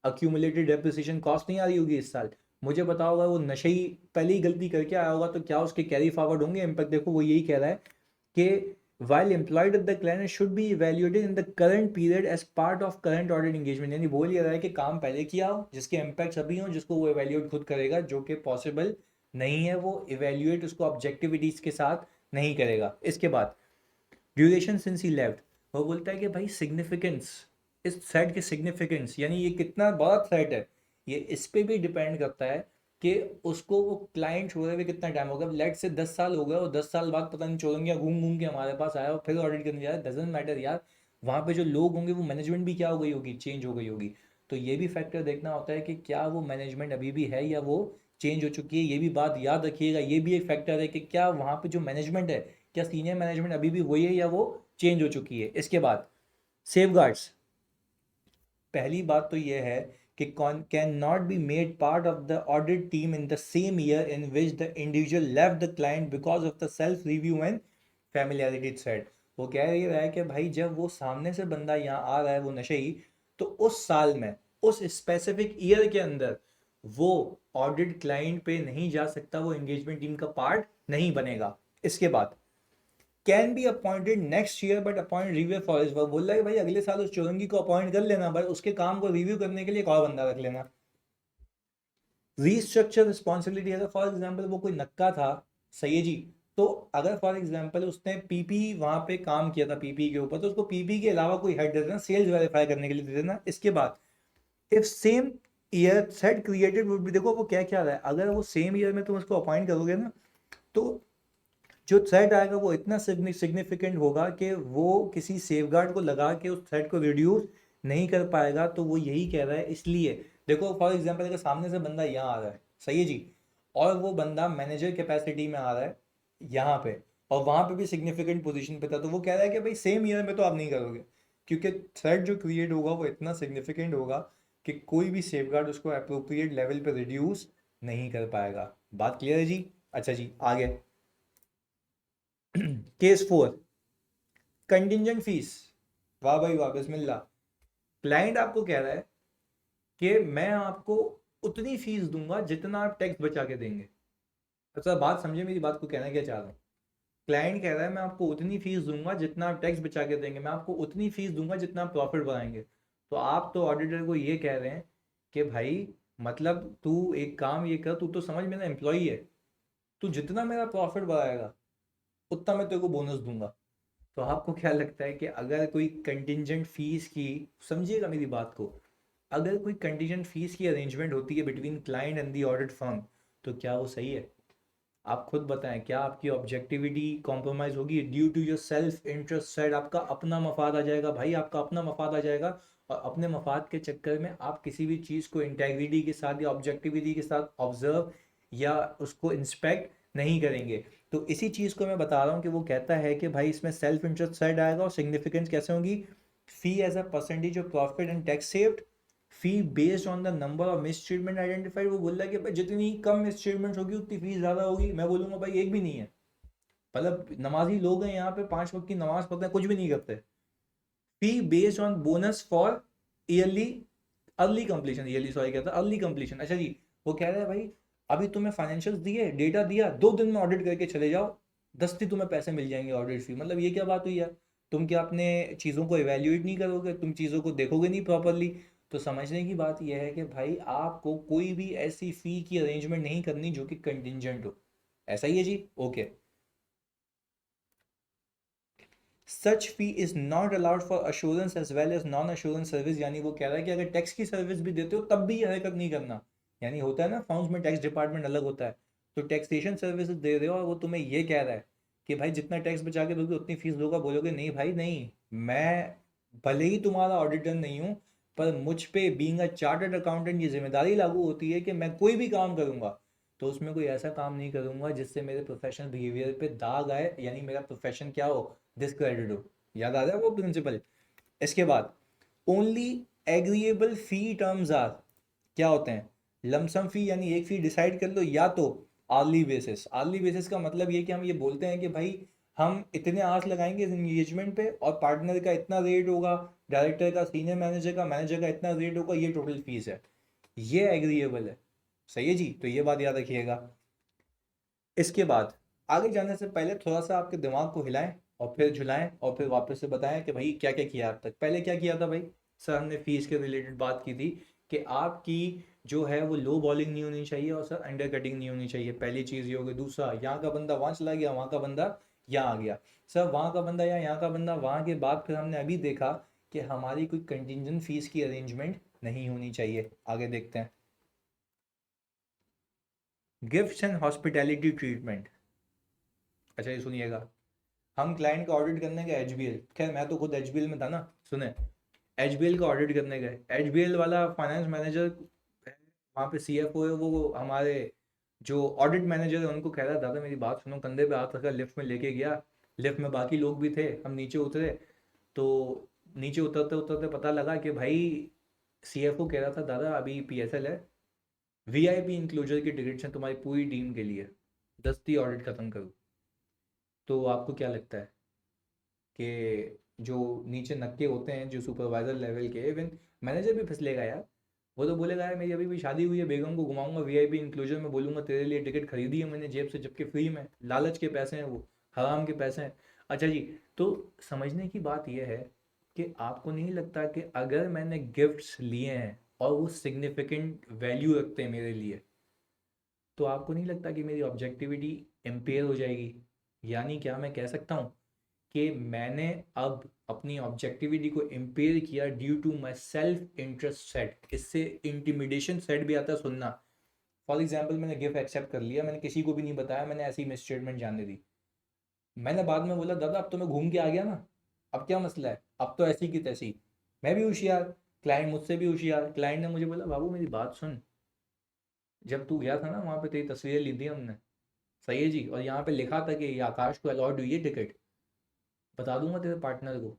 अक्यूमुलेटेड डेप्रिसिएशन कॉस्ट नहीं आ रही होगी इस साल? मुझे बताओ अगर वो नशे ही पहले ही गलती करके आया होगा तो क्या उसके कैरी फॉरवर्ड होंगे इम्पैक्ट? देखो वो यही कह रहा है कि while employed at the client should be evaluated in the current period as part of current audit engagement। यानी बोल ये रहा है कि काम पहले किया हो जिसके इम्पैक्ट्स अभी हो, जिसको वो इवेल्युएट खुद करेगा, जो कि पॉसिबल नहीं है वो इवेल्युएट उसको ऑब्जेक्टिविटीज के साथ नहीं करेगा। इसके बाद ड्यूरेशन सिंस ही लेफ्ट, वो बोलता है कि भाई सिग्निफिकेंस, इस थ्रेड की सिग्निफिकेंस यानी ये कितना बड़ा थ्रेड है, ये इस पे भी डिपेंड करता है कि उसको वो क्लाइंट छोड़े हुए कितना टाइम हो गया। लेट से 10 साल हो गया और 10 साल बाद पता नहीं चोरंगिया घूम घूम के हमारे पास आया और फिर ऑडिट करने जा रहा है, डजेंट मैटर यार। वहाँ पे जो लोग होंगे वो मैनेजमेंट भी क्या हो गई होगी, चेंज हो गई होगी। तो ये भी फैक्टर देखना होता है कि क्या वो मैनेजमेंट अभी भी है या वो चेंज हो चुकी है। ये भी बात याद रखिएगा, ये भी एक फैक्टर है कि क्या वहाँ पे जो मैनेजमेंट है, क्या सीनियर मैनेजमेंट अभी भी वही है या वो चेंज हो चुकी है। इसके बाद सेफगार्ड्स, पहली बात तो ये है कि can not be made part of the audit team in the same year in which the individual left the client because of the self review and familiarity thread. वो कह रही है कि भाई जब वो सामने से बंदा यहाँ आ रहा है वो नशे ही, तो उस साल में उस स्पेसिफिक ईयर के अंदर वो ऑडिट क्लाइंट पे नहीं जा सकता, वो एंगेजमेंट टीम का पार्ट नहीं बनेगा। इसके बाद can be appointed next year but appoint review for his work. बोल रहा है कि भाई अगले साल उस चौरंगी को अपॉइंट कर लेना, बट उसके काम को रिव्यू करने के लिए एक और बंदा रख लेना। रीस्ट्रक्चर रिस्पॉन्सिबिलिटी, अगर फॉर एग्जाम्पल वो कोई नक्का था, सही है जी, तो अगर फॉर एग्जाम्पल उसने पीपी वहां पे काम किया था पीपी के ऊपर, तो उसको पीपी के अलावा कोई हेड दे देना, सेल्स वेरीफाई करने के लिए दे देना। इसके बाद if same year set created would be, देखो वो क्या क्या रहा है, अगर वो सेम ईयर में तुम उसको अपॉइंट करोगे ना, तो जो थ्रेड आएगा वो इतना सिग्निफिकेंट होगा कि वो किसी सेफगार्ड को लगा के उस थ्रेड को रिड्यूस नहीं कर पाएगा। तो वो यही कह रहा है। इसलिए देखो फॉर एग्जांपल अगर सामने से बंदा यहाँ आ रहा है, सही है जी, और वो बंदा मैनेजर कैपेसिटी में आ रहा है यहाँ पे, और वहां पे भी सिग्निफिकेंट पोजीशन पे था, तो वो कह रहा है कि भाई सेम ईयर में तो आप नहीं करोगे, क्योंकि थ्रेड जो क्रिएट होगा वो इतना सिग्निफिकेंट होगा कि कोई भी सेफगार्ड उसको अप्रोप्रिएट लेवल पे रिड्यूस नहीं कर पाएगा। बात क्लियर है जी? अच्छा जी आगे। Case 4, contingent fees. वाह भाई वाह, बिस्मिल्लाह। क्लाइंट आपको कह रहा है कि मैं आपको उतनी फीस दूंगा जितना आप टैक्स बचा के देंगे। अच्छा बात समझे मेरी बात को कहना क्या चाह रहा हूँ। क्लाइंट कह रहा है मैं आपको उतनी फीस दूंगा जितना आप टैक्स बचा के देंगे, मैं आपको उतनी फीस दूंगा जितना आप प्रॉफिट बढ़ाएंगे। तो आप तो ऑडिटर को ये कह रहे हैं कि भाई मतलब तू एक काम ये कर, तू तो समझ मेरा एम्प्लॉई है, तू जितना मेरा प्रॉफिट बढ़ाएगा उतना मैं तेरे को बोनस दूंगा। तो आपको क्या लगता है कि अगर कोई कंटिजेंट फीस की, समझिएगा मेरी बात को, अगर कोई कंटिजेंट फीस की अरेंजमेंट होती है between client and the audit firm, तो क्या वो सही है? आप खुद बताएं, क्या आपकी ऑब्जेक्टिविटी कॉम्प्रोमाइज होगी due to your self interest side? आपका अपना मफाद आ जाएगा भाई, आपका अपना मफाद आ जाएगा, और अपने मफाद के चक्कर में आप किसी भी चीज़ को इंटेग्रिटी के साथ या ऑब्जेक्टिविटी के साथ ऑब्जर्व या उसको इंस्पेक्ट नहीं करेंगे। तो इसी चीज़ को मैं बता रहा हूँ कि वो कहता है कि भाई इसमें सेल्फ इंटरेस्ट साइड आएगा और सिग्निफिकेंस कैसे होगी, fee as a percentage of profit and tax saved, fee based on the number of mistreatment identified. वो बोल रहा है कि भाई जितनी कम मिसट्रीटमेंट होगी उतनी फीस ज्यादा होगी। मैं बोलूंगा भाई एक भी नहीं है, मतलब नमाजी लोग हैं यहाँ पे, 5 वक्त की नमाज पढ़ते हैं, कुछ भी नहीं करते। Fee based on bonus for yearly early completion, yearly sorry कहता है अर्ली कंप्लीशन। अच्छा जी, वो कह रहा है भाई अभी तुम्हें फाइनेंशियल दिए, डेटा दिया, 2 दिन में ऑडिट करके चले जाओ, 10 दिन तुम्हें पैसे मिल जाएंगे ऑडिट फी। मतलब ये क्या बात हुई यार, तुम क्या अपने चीज़ों को इवेल्युएट नहीं करोगे, तुम चीज़ों को देखोगे नहीं प्रॉपरली। तो समझने की बात यह है कि भाई आपको कोई भी ऐसी फी की अरेंजमेंट नहीं करनी जो कि कंटिजेंट हो। ऐसा ही है जी, okay. Such fee is not allowed for assurance as well as non assurance service. यानी वो कह रहा है कि अगर टैक्स की सर्विस भी देते हो तब भी ये हरकत नहीं करना। यानी होता है ना फर्म्स में टैक्स डिपार्टमेंट अलग होता है, तो टैक्सेशन सर्विस दे रहे हो और वो तुम्हें ये कह रहा है कि भाई जितना टैक्स बचा के दोगे उतनी फीस दोगे, बोलोगे नहीं भाई नहीं, मैं भले ही तुम्हारा ऑडिटर नहीं हूँ, पर मुझ पे बीइंग अ चार्टर्ड अकाउंटेंट ये जिम्मेदारी लागू होती है कि मैं कोई भी काम करूंगा तो उसमें कोई ऐसा काम नहीं करूंगा जिससे मेरे प्रोफेशनल बिहेवियर पे दाग आए, यानी मेरा प्रोफेशन क्या हो, डिस्क्रेडिट हो। याद आ रहा है वो प्रिंसिपल। इसके बाद only agreeable fee terms are, क्या होते हैं, लमसम फी यानी एक फी डिसाइड कर लो, या तो आर्ली बेसिस। आर्ली बेसिस का मतलब ये कि हम ये बोलते हैं कि भाई हम इतने आवर्स लगाएंगे इस एंगेजमेंट पे और पार्टनर का इतना रेट होगा, डायरेक्टर का, सीनियर मैनेजर का, मैनेजर का इतना रेट होगा, ये टोटल फीस है, ये एग्रीएबल है। सही है जी, तो ये बात याद रखिएगा। इसके बाद आगे जाने से पहले थोड़ा सा आपके दिमाग को हिलाएं और फिर झुलाएं और फिर वापस से बताएं कि भाई क्या क्या किया अब तक। पहले क्या किया था भाई, सर हमने फीस के रिलेटेड बात की थी कि आपकी जो है वो लो बॉलिंग नहीं होनी चाहिए और सर अंडर कटिंग नहीं होनी चाहिए, पहली चीज़ ये हो गई। दूसरा, यहाँ का बंदा वहाँ चला गया, वहाँ का बंदा यहाँ आ गया। सर वहाँ का बंदा या यहाँ का बंदा वहाँ के बाद फिर हमने अभी देखा कि हमारी कोई कंटिजेंट फीस की अरेंजमेंट नहीं होनी चाहिए। आगे देखते हैं, गिफ्ट्स एंड हॉस्पिटैलिटी ट्रीटमेंट। अच्छा ये सुनिएगा, हम क्लाइंट का ऑडिट करने गए एचबीएल, खैर मैं तो खुद एचबीएल में था ना, सुने, एचबीएल का ऑडिट करने गए, एचबीएल वाला फाइनेंस मैनेजर, वहाँ पे सीएफओ है, वो हमारे जो ऑडिट मैनेजर है उनको कह रहा, दादा मेरी बात सुनो, कंधे पे हाथ रखा, लिफ्ट में लेके गया, लिफ्ट में बाकी लोग भी थे, हम नीचे उतरे, तो नीचे उतरते उतरते पता लगा कि भाई सीएफओ कह रहा था दादा अभी पीएसएल है, वीआईपी इंक्लोजर की टिकट्स हैं तुम्हारी पूरी टीम के लिए, दस्ती ऑडिट खत्म करो। तो आपको क्या लगता है कि जो नीचे नक्के होते हैं जो सुपरवाइजर लेवल के, इवन मैनेजर भी फिसलेगा यार, वो तो बोलेगा यार मेरी अभी भी शादी हुई है, बेगम को घुमाऊंगा वीआईपी इंक्लूजन में, बोलूंगा तेरे लिए टिकट खरीदी है मैंने जेब से, जबकि फ्री में, लालच के पैसे हैं वो, हराम के पैसे हैं। अच्छा जी, तो समझने की बात यह है कि आपको नहीं लगता कि अगर मैंने गिफ्ट्स लिए हैं और वो सिग्निफिकेंट वैल्यू रखते हैं मेरे लिए, तो आपको नहीं लगता कि मेरी ऑब्जेक्टिविटी इम्पेयर हो जाएगी। यानी क्या मैं कह सकता हूँ कि मैंने अब अपनी ऑब्जेक्टिविटी को इम्पेयर किया due to my self interest set. इससे इंटिमिडेशन सेट भी आता है, सुनना। फॉर एग्जाम्पल मैंने गिफ्ट एक्सेप्ट कर लिया, मैंने किसी को भी नहीं बताया, मैंने ऐसी मिस स्टेटमेंट जानने दी, मैंने बाद में बोला दादा अब तो मैं घूम के आ गया ना, अब क्या मसला है, अब तो ऐसी की तैसी। मैं भी होशियार, क्लाइंट मुझसे भी होशियार, क्लाइंट ने मुझे बोला बाबू मेरी बात सुन, जब तू गया था ना वहाँ पे तेरी तस्वीरें ली थी हमने, सही है जी, और यहाँ पे लिखा था कि ये आकाश को अलॉट हुई है टिकट, बता दूंगा तेरे पार्टनर को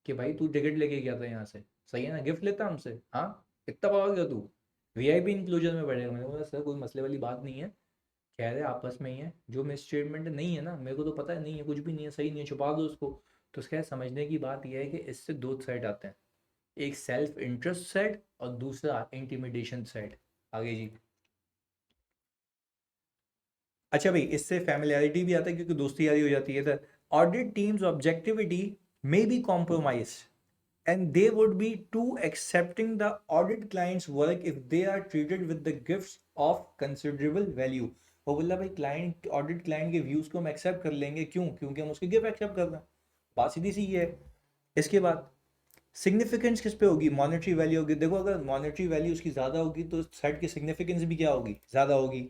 कि भाई तू टिकट लेके गया था यहाँ से, सही है ना, गिफ्ट लेता हमसे, हाँ इतना पाओ गया तू, वीआईपी इंक्लूजन में पड़ेगा। मैंने बोला सर कोई मसले वाली बात नहीं है, कह रहे आपस में ही है, जो मिस स्टेटमेंट नहीं है ना, मेरे को तो पता है नहीं है, कुछ भी नहीं है, सही नहीं है, छुपा दो उसको। तो उसका समझने की बात यह है कि इससे दो साइड आते हैं, एक सेल्फ इंटरेस्ट साइड और दूसरा इंटिमिडेशन साइड। आगे जी, अच्छा भाई इससे फैमिलियरिटी भी आता है क्योंकि दोस्ती यारी हो जाती है। The audit teams objectivity may be compromise and they would be too accepting the audit client's work if they are treated with the gifts of considerable value। वो बोला भाई क्लाइंट, ऑडिट क्लाइंट के व्यूज को हम accept कर लेंगे, क्यों, क्योंकि हम उसके गिफ्ट एक्सेप्ट कर रहे हैं, बात सीधी सी ये है। इसके बाद सिग्निफिकेंस किस पे होगी, मॉनेटरी वैल्यू होगी। देखो अगर मॉनेटरी वैल्यू उसकी ज़्यादा होगी तो सेट की सिग्निफिकेंस भी क्या होगी, ज़्यादा होगी।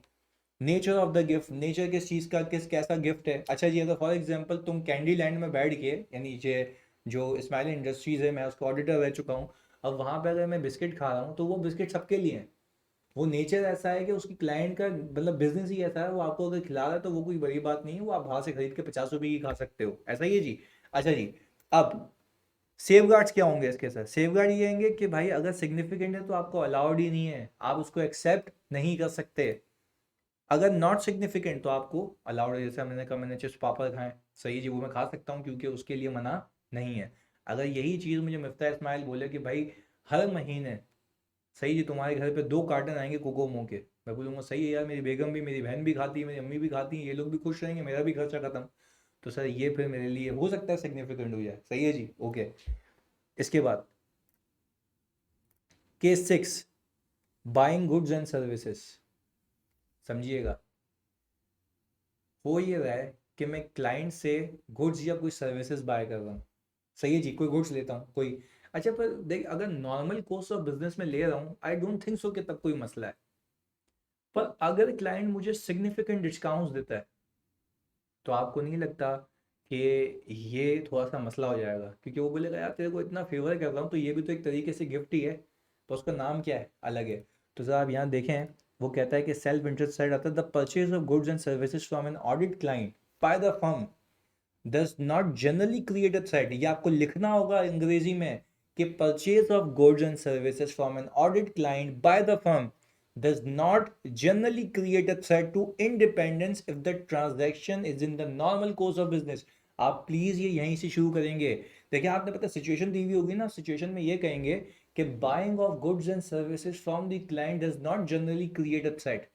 Nature of the gift, nature किस चीज़ का, किस कैसा गिफ्ट है। अच्छा जी, अगर फॉर एग्जांपल तुम कैंडी लैंड में बैठ के, यानी जो स्माइल इंडस्ट्रीज़ है, मैं उसका ऑडिटर रह चुका हूँ, अब वहाँ पे अगर मैं बिस्किट खा रहा हूँ तो वो बिस्किट सबके लिए हैं, वो नेचर ऐसा है कि उसकी क्लाइंट का मतलब बिजनेस ही ऐसा है, वो आपको अगर खिला रहा है तो वो कोई बड़ी बात नहीं है, वो आप बाहर से खरीद के 50 रुपये की खा सकते हो, ऐसा ही है जी। अच्छा जी, अब सेफगार्ड्स क्या होंगे इसके साथ? सेफगार्ड ये होंगे कि भाई अगर सिग्निफिकेंट है तो आपको अलाउड ही नहीं है, आप उसको एक्सेप्ट नहीं कर सकते। अगर नॉट सिग्निफिकेंट तो आपको अलाउड है। जैसे मैंने कहा मैंने चिप्स पापड़ खाए, सही जी, वो मैं खा सकता हूँ क्योंकि उसके लिए मना नहीं है। अगर यही चीज़ मुझे मिफ्ता इस्माइल बोले कि भाई हर महीने सही जी तुम्हारे घर पे 2 कार्टन आएंगे कोकोमो के, मैं बोलूँगा सही है यार, मेरी बेगम भी, मेरी बहन भी खाती है, मेरी अम्मी भी खाती है, ये लोग भी खुश रहेंगे, मेरा भी खर्चा खत्म। तो सर ये फिर मेरे लिए हो सकता है सिग्निफिकेंट हो जाए। सही है जी, ओके। इसके बाद case 6, buying goods and services. समझिएगा, हो ये रहा है कि मैं क्लाइंट से गुड्स या कोई सर्विसेज बाय कर रहा हूँ। सही है जी, कोई गुड्स लेता हूँ कोई। अच्छा पर देख, अगर नॉर्मल कोर्स ऑफ बिजनेस में ले रहा हूँ आई डोंट थिंक सो कि तब कोई मसला है। पर अगर क्लाइंट मुझे सिग्निफिकेंट डिस्काउंट्स देता है तो आपको नहीं लगता कि ये थोड़ा सा मसला हो जाएगा? क्योंकि वो बोलेगा यार तेरे को इतना फेवर कर रहा हूँ तो ये भी तो एक तरीके से गिफ्ट ही है, तो उसका नाम क्या है, अलग है। तो जरा आप यहाँ देखें, वो कहता है कि सेल्फ इंटरेस्ट साइड आता है, the purchase of goods and services from an audit client by the firm does not generally create a threat। ये आपको लिखना होगा अंग्रेजी में कि purchase of goods and services from an audit client by the firm does not generally create a threat to independence if the transaction is in the normal course of business। आप please ये यहीं से शुरू करेंगे। देखिए आपने पता situation दी हुई होगी ना, सिचुएशन में ये कहेंगे कि buying of goods and services from the client does not generally create a threat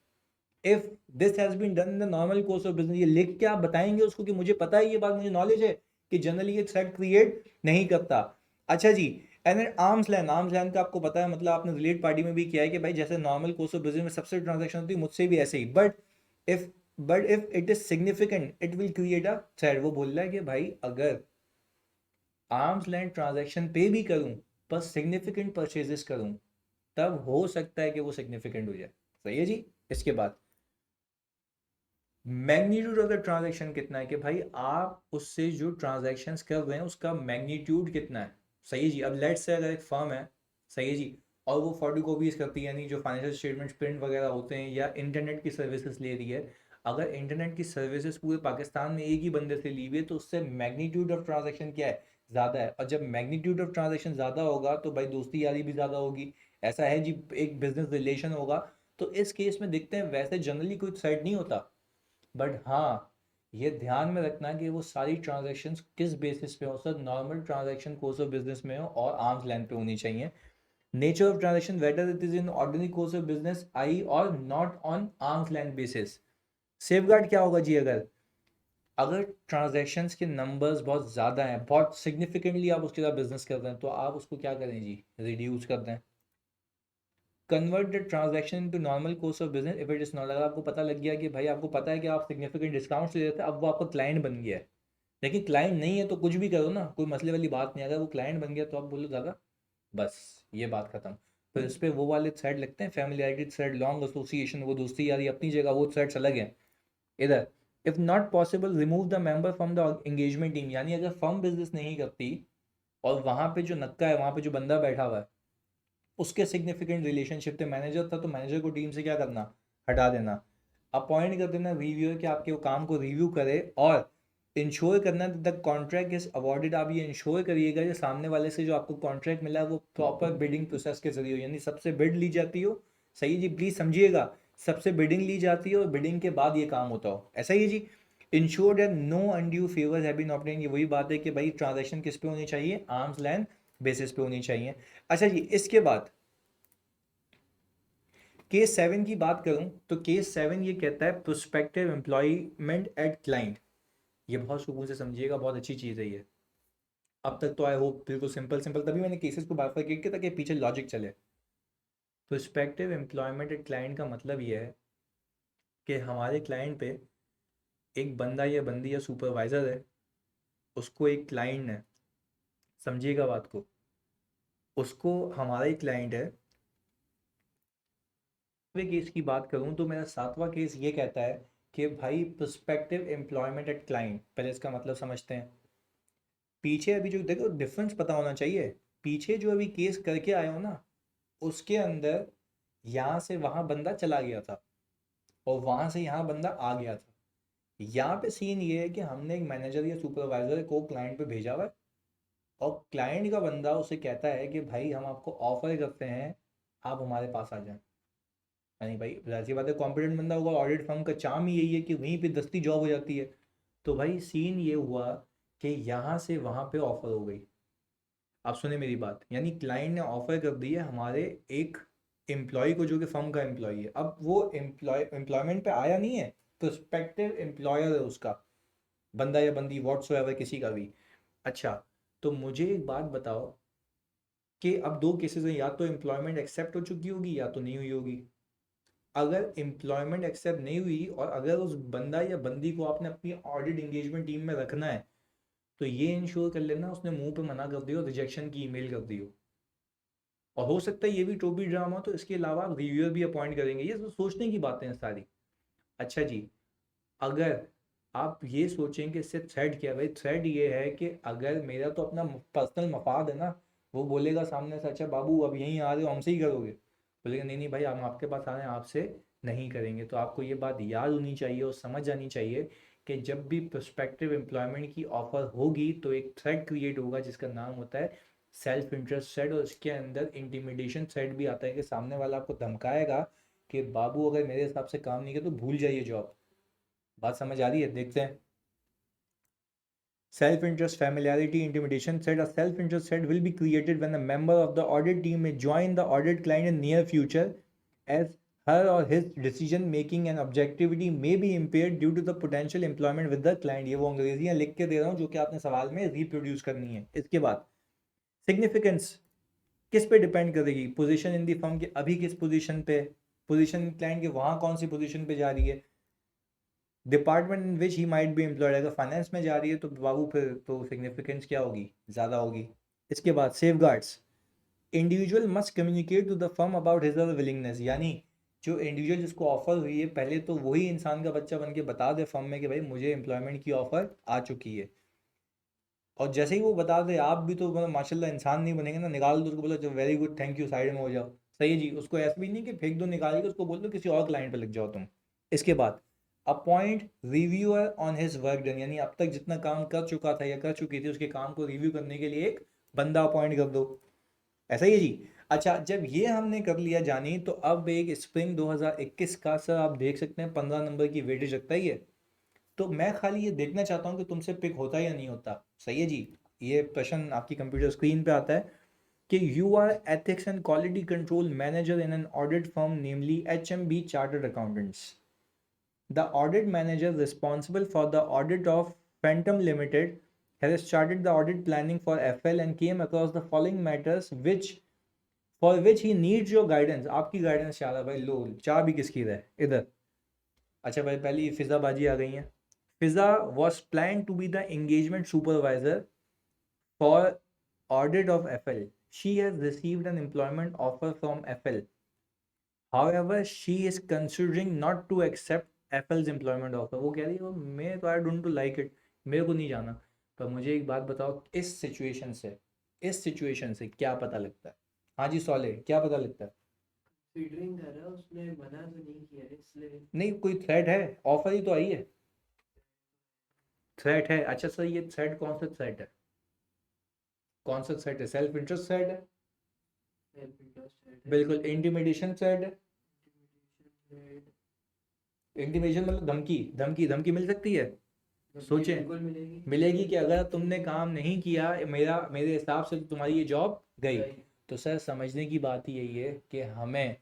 if this has been done in the normal course of business. ये लिख के आप बताएंगे उसको कि मुझे पता है, ये बात मुझे नॉलेज है कि जनरली ये थ्रेट क्रिएट नहीं करता। अच्छा जी, and then arm's length. Arm's length का आपको पता है मतलब, आपने रिलेट पार्टी में भी किया है कि भाई जैसे नॉर्मल कोर्स ऑफ बिजनेस में सबसे ट्रांजेक्शन होती है, मुझसे भी ऐसे ही। If but if it is significant it will create a threat. वो बोल रहा है कि भाई अगर आर्म्स लेंथ ट्रांजेक्शन पे भी करूं पर सिग्निफिकेंट परचेजेस करूं तब हो सकता है कि वो सिग्निफिकेंट हो जाए। सही है जी। इसके बाद मैग्नीट्यूड ऑफ द ट्रांजैक्शन कितना है, कि भाई आप उससे जो ट्रांजैक्शंस कर रहे हैं उसका मैग्नीट्यूड कितना है। सही है जी। अब लेट्स से अगर एक फर्म है, सही है जी, और वो फोटो कॉपीज करती है, यानी जो फाइनेंशियल स्टेटमेंट्स प्रिंट वगैरह होते हैं, या इंटरनेट की सर्विसेज ले रही है। अगर इंटरनेट की सर्विसेज पूरे पाकिस्तान में एक ही बंदे से ली हुई है तो उससे मैग्नीट्यूड ऑफ ट्रांजैक्शन क्या है, ज़्यादा है। और जब मैग्नीट्यूड ऑफ ट्रांजैक्शन ज़्यादा होगा तो भाई दोस्ती यारी भी ज़्यादा होगी। ऐसा है जी, एक बिजनेस रिलेशन होगा। तो इस केस में देखते हैं वैसे जनरली कोई साइड नहीं होता, बट हाँ ये ध्यान में रखना कि वो सारी ट्रांजैक्शंस किस बेसिस पे हो। Sir normal transaction course of business में हो और आर्म्स लेंथ पे होनी चाहिए। Nature of transaction whether it is in ordinary course of business I और not on arm's length basis. Safeguard क्या होगा जी, अगर अगर ट्रांजैक्शंस के नंबर्स बहुत ज़्यादा हैं, बहुत सिग्निफिकेंटली आप उसके साथ बिजनेस कर रहे हैं, तो आप उसको क्या करें जी, रिड्यूस कर दें। Convert the transaction into normal course of business if it is not. अगर आपको पता लग गया कि भाई आपको पता है कि आप सिग्निफिकेंट डिस्काउंट्स ले रहे थे, अब वो आपका क्लाइंट बन गया है। लेकिन क्लाइंट नहीं है तो कुछ भी करो ना, कोई मसले वाली बात नहीं। अगर वो क्लाइंट बन गया तो आप बोलो दादा बस ये बात खत्म। फिर इस पर वो वाले थ्रेड लगते हैं, फैमिलियरिटी थ्रेड, लॉन्ग एसोसिएशन, वो दोस्ती यारी अपनी जगह, वो थ्रेड्स अलग हैं। इधर if not possible remove the member from the engagement team. यानी अगर फर्म बिजनेस नहीं करती और वहां पे जो नक्का है, वहां पे जो बंदा बैठा हुआ है उसके सिग्निफिकेंट रिलेशनशिप थे, मैनेजर था, तो मैनेजर को टीम से क्या करना, हटा देना। अपॉइंट कर देना रिव्यूअर के आपके वो काम को रिव्यू करे, और इंश्योर करना द कॉन्ट्रैक्ट इज अवॉर्डेड। आप ये इंश्योर करिएगा जो सामने वाले से जो आपको कॉन्ट्रैक्ट मिला है वो प्रॉपर बिडिंग प्रोसेस के जरिए हो, यानी सबसे बिड ली जाती हो। सही जी, प्लीज समझिएगा, सबसे बिडिंग ली जाती है और बिडिंग के बाद ये काम होता हो। ऐसा ही है जी। Ensure that no undue favours have been obtained. ये वही बात है कि भाई ट्रांजैक्शन किस पे होनी चाहिए, आर्म्स लेंथ बेसिस पे होनी चाहिए। अच्छा जी, इसके बाद केस 7 की बात करूं तो केस 7 ये कहता है प्रोस्पेक्टिव एम्प्लॉयमेंट एट क्लाइंट। ये बहुत सुकून से समझिएगा, बहुत अच्छी चीज़ है ये। अब तक तो आई होप बिल्कुल सिंपल सिंपल, तभी मैंने केसेस को बाइफरकेट किया ताकि पीछे लॉजिक चले। प्रोस्पेक्टिव एम्प्लॉयमेंट एट क्लाइंट का मतलब ये है कि हमारे क्लाइंट पे एक बंदा या बंदी या सुपरवाइजर है, उसको एक क्लाइंट है, समझिएगा बात को, उसको हमारा ही क्लाइंट है। केस की बात करूं तो मेरा 7वां केस ये कहता है कि भाई प्रोस्पेक्टिव एम्प्लॉयमेंट एट क्लाइंट, पहले इसका मतलब समझते हैं। पीछे अभी जो देखो डिफरेंस पता होना चाहिए, पीछे जो अभी केस करके आए हो ना, उसके अंदर यहाँ से वहां बंदा चला गया था और वहां से यहाँ बंदा आ गया था। यहाँ पे सीन ये है कि हमने एक मैनेजर या सुपरवाइजर को क्लाइंट पे भेजा हुआ है और क्लाइंट का बंदा उसे कहता है कि भाई हम आपको ऑफर करते हैं, आप हमारे पास आ जाएं। यानी भाई ऐसी बात है, कॉम्पिटेंट बंदा होगा, ऑडिट फर्म का चार्म ही यही है कि वहीं पे दस्ती जॉब हो जाती है। तो भाई सीन ये हुआ कि यहाँ से वहाँ पे ऑफर हो गई। आप सुने मेरी बात, यानी क्लाइंट ने ऑफर कर दी है हमारे एक एम्प्लॉय को जो कि फर्म का एम्प्लॉय है। अब वो एम्प्लॉयमेंट पे आया नहीं है, प्रोस्पेक्टिव एम्प्लॉयर है उसका, बंदा या बंदी व्हाट्सोएवर किसी का भी। अच्छा, तो मुझे एक बात बताओ कि अब दो केसेस हैं, या तो एम्प्लॉयमेंट एक्सेप्ट हो चुकी होगी या तो नहीं हुई होगी। अगर एम्प्लॉयमेंट एक्सेप्ट नहीं हुई और अगर उस बंदा या बंदी को आपने अपनी ऑडिट एंगेजमेंट टीम में रखना है, तो ये इंश्योर कर लेना उसने मुंह पे मना कर दिया, रिजेक्शन की ईमेल कर दी हो। और हो सकता है ये भी टोपी ड्रामा, तो इसके अलावा आप रिव्यूअर भी अपॉइंट करेंगे। ये तो सोचने की बातें हैं सारी। अच्छा जी, अगर आप ये सोचें कि इससे थ्रेड क्या है, भाई थ्रेड ये है कि अगर मेरा तो अपना पर्सनल मफाद है ना, वो बोलेगा सामने से अच्छा बाबू अब यहीं आ रहे हो हमसे ही करोगे, बोलेगा नहीं नहीं भाई हम आपके पास आ रहे हैं आपसे नहीं करेंगे। तो आपको ये बात याद होनी चाहिए और समझ आनी चाहिए कि जब भी प्रोस्पेक्टिव एम्प्लॉयमेंट की ऑफर होगी तो एक थ्रेड क्रिएट होगा जिसका नाम होता है सेल्फ इंटरेस्ट थ्रेड, और इसके अंदर इंटिमिडेशन थ्रेड भी आता है कि सामने वाला आपको धमकाएगा कि बाबू अगर मेरे हिसाब से काम नहीं किया तो भूल जाइए जॉब। बात समझ आ रही है? देखते हैं। Self-interest, familiarity, intimidation threat. A self-interest threat will be created when a member of the audit team may join the audit client in near future, as her or his decision making and objectivity may be impaired due to the potential employment with the client। ये वो अंग्रेजियां लिख के दे रहा हूँ जो कि आपने सवाल में रिप्रोड्यूस करनी है। इसके बाद सिग्निफिकेंस किस पे डिपेंड करेगी? पोजीशन इन दी फर्म के अभी किस पोजीशन पे, पोजीशन क्लाइंट के वहाँ कौन सी पोजीशन पे जा रही है, department in which he might be employed. अगर फाइनेंस में जा रही है तो बाबू फिर तो सिग्निफिकेंस क्या होगी, ज़्यादा होगी। इसके बाद safeguards, individual must communicate to the firm about his or willingness. यानी जो इंडिविजुअल जिसको ऑफर हुई है पहले तो वही इंसान का बच्चा बन के बता दे फर्म में कि भाई मुझे एम्प्लॉयमेंट की ऑफर आ चुकी है। और जैसे ही वो बता दे, आप भी तो मतलब माशाल्लाह इंसान नहीं बनेंगे ना, निकाल दो उसको, बोलो very good thank you side में हो जाओ। सही है जी, उसको ऐसा भी नहीं कि फेंक दो निकाल के, उसको बोल दो किसी और क्लाइंट पे लग जाओ तुम। इसके बाद appoint reviewer on his work done, यानी अब तक जितना काम कर चुका था या कर चुकी थी उसके काम को रिव्यू करने के लिए एक बंदा अपॉइंट कर दो। ऐसा ही है जी। अच्छा, जब ये हमने कर लिया जानी, तो अब एक स्प्रिंग 2021 का सर आप देख सकते हैं 15 नंबर की वेटेज रखता ही है। तो मैं खाली ये देखना चाहता हूँ कि तुमसे पिक होता है या नहीं होता। सही है जी। ये प्रश्न आपकी कंप्यूटर स्क्रीन पे आता है कि you are ethics and quality control manager in an audit firm namely HMB chartered accountants. The audit manager responsible for the audit of Phantom Limited has started the audit planning for FL and came across the following matters which for which he needs your guidance। आपकी guidance चाह रहा भाई, लो चाह भी किसकी है इधर। अच्छा भाई, पहली फिजा बाजी आ गई है। फिजा was planned to be the engagement supervisor for audit of FL। She has received an employment offer from FL। However, she is considering not to accept FL's employment offer। वो कह रही है मैं तो आई डोंट लाइक इट, मेरे को नहीं जाना। पर मुझे एक बात बताओ, इस सिचुएशन से क्या पता लगता है? हाँ जी सॉले, क्या पता लगता है? फीडरिंग कर रहा है, उसने मना तो नहीं किया है, इसलिए नहीं कोई थ्रेट है, ऑफर ही तो आई है, थ्रेट है। अच्छा सर, ये थ्रेट कौन सा थ्रेट है, कौन सा थ्रेट है? सेल्फ इंटरेस्ट थ्रेट है? सेल्फ इंटरेस्ट है, बिल्कुल। इंटिमिडेशन थ्रेट है? इंटिमिडेशन इंटिमिडेशन मतलब धमकी, धमकी मिल सकती है। धमकी सोचें, बिल्कुल मिलेगी। मिलेगी कि अगर तुमने काम नहीं किया मेरे हिसाब से तो तुम्हारी ये जॉब गई। गई। तो सर समझने की बात ही यही है कि हमें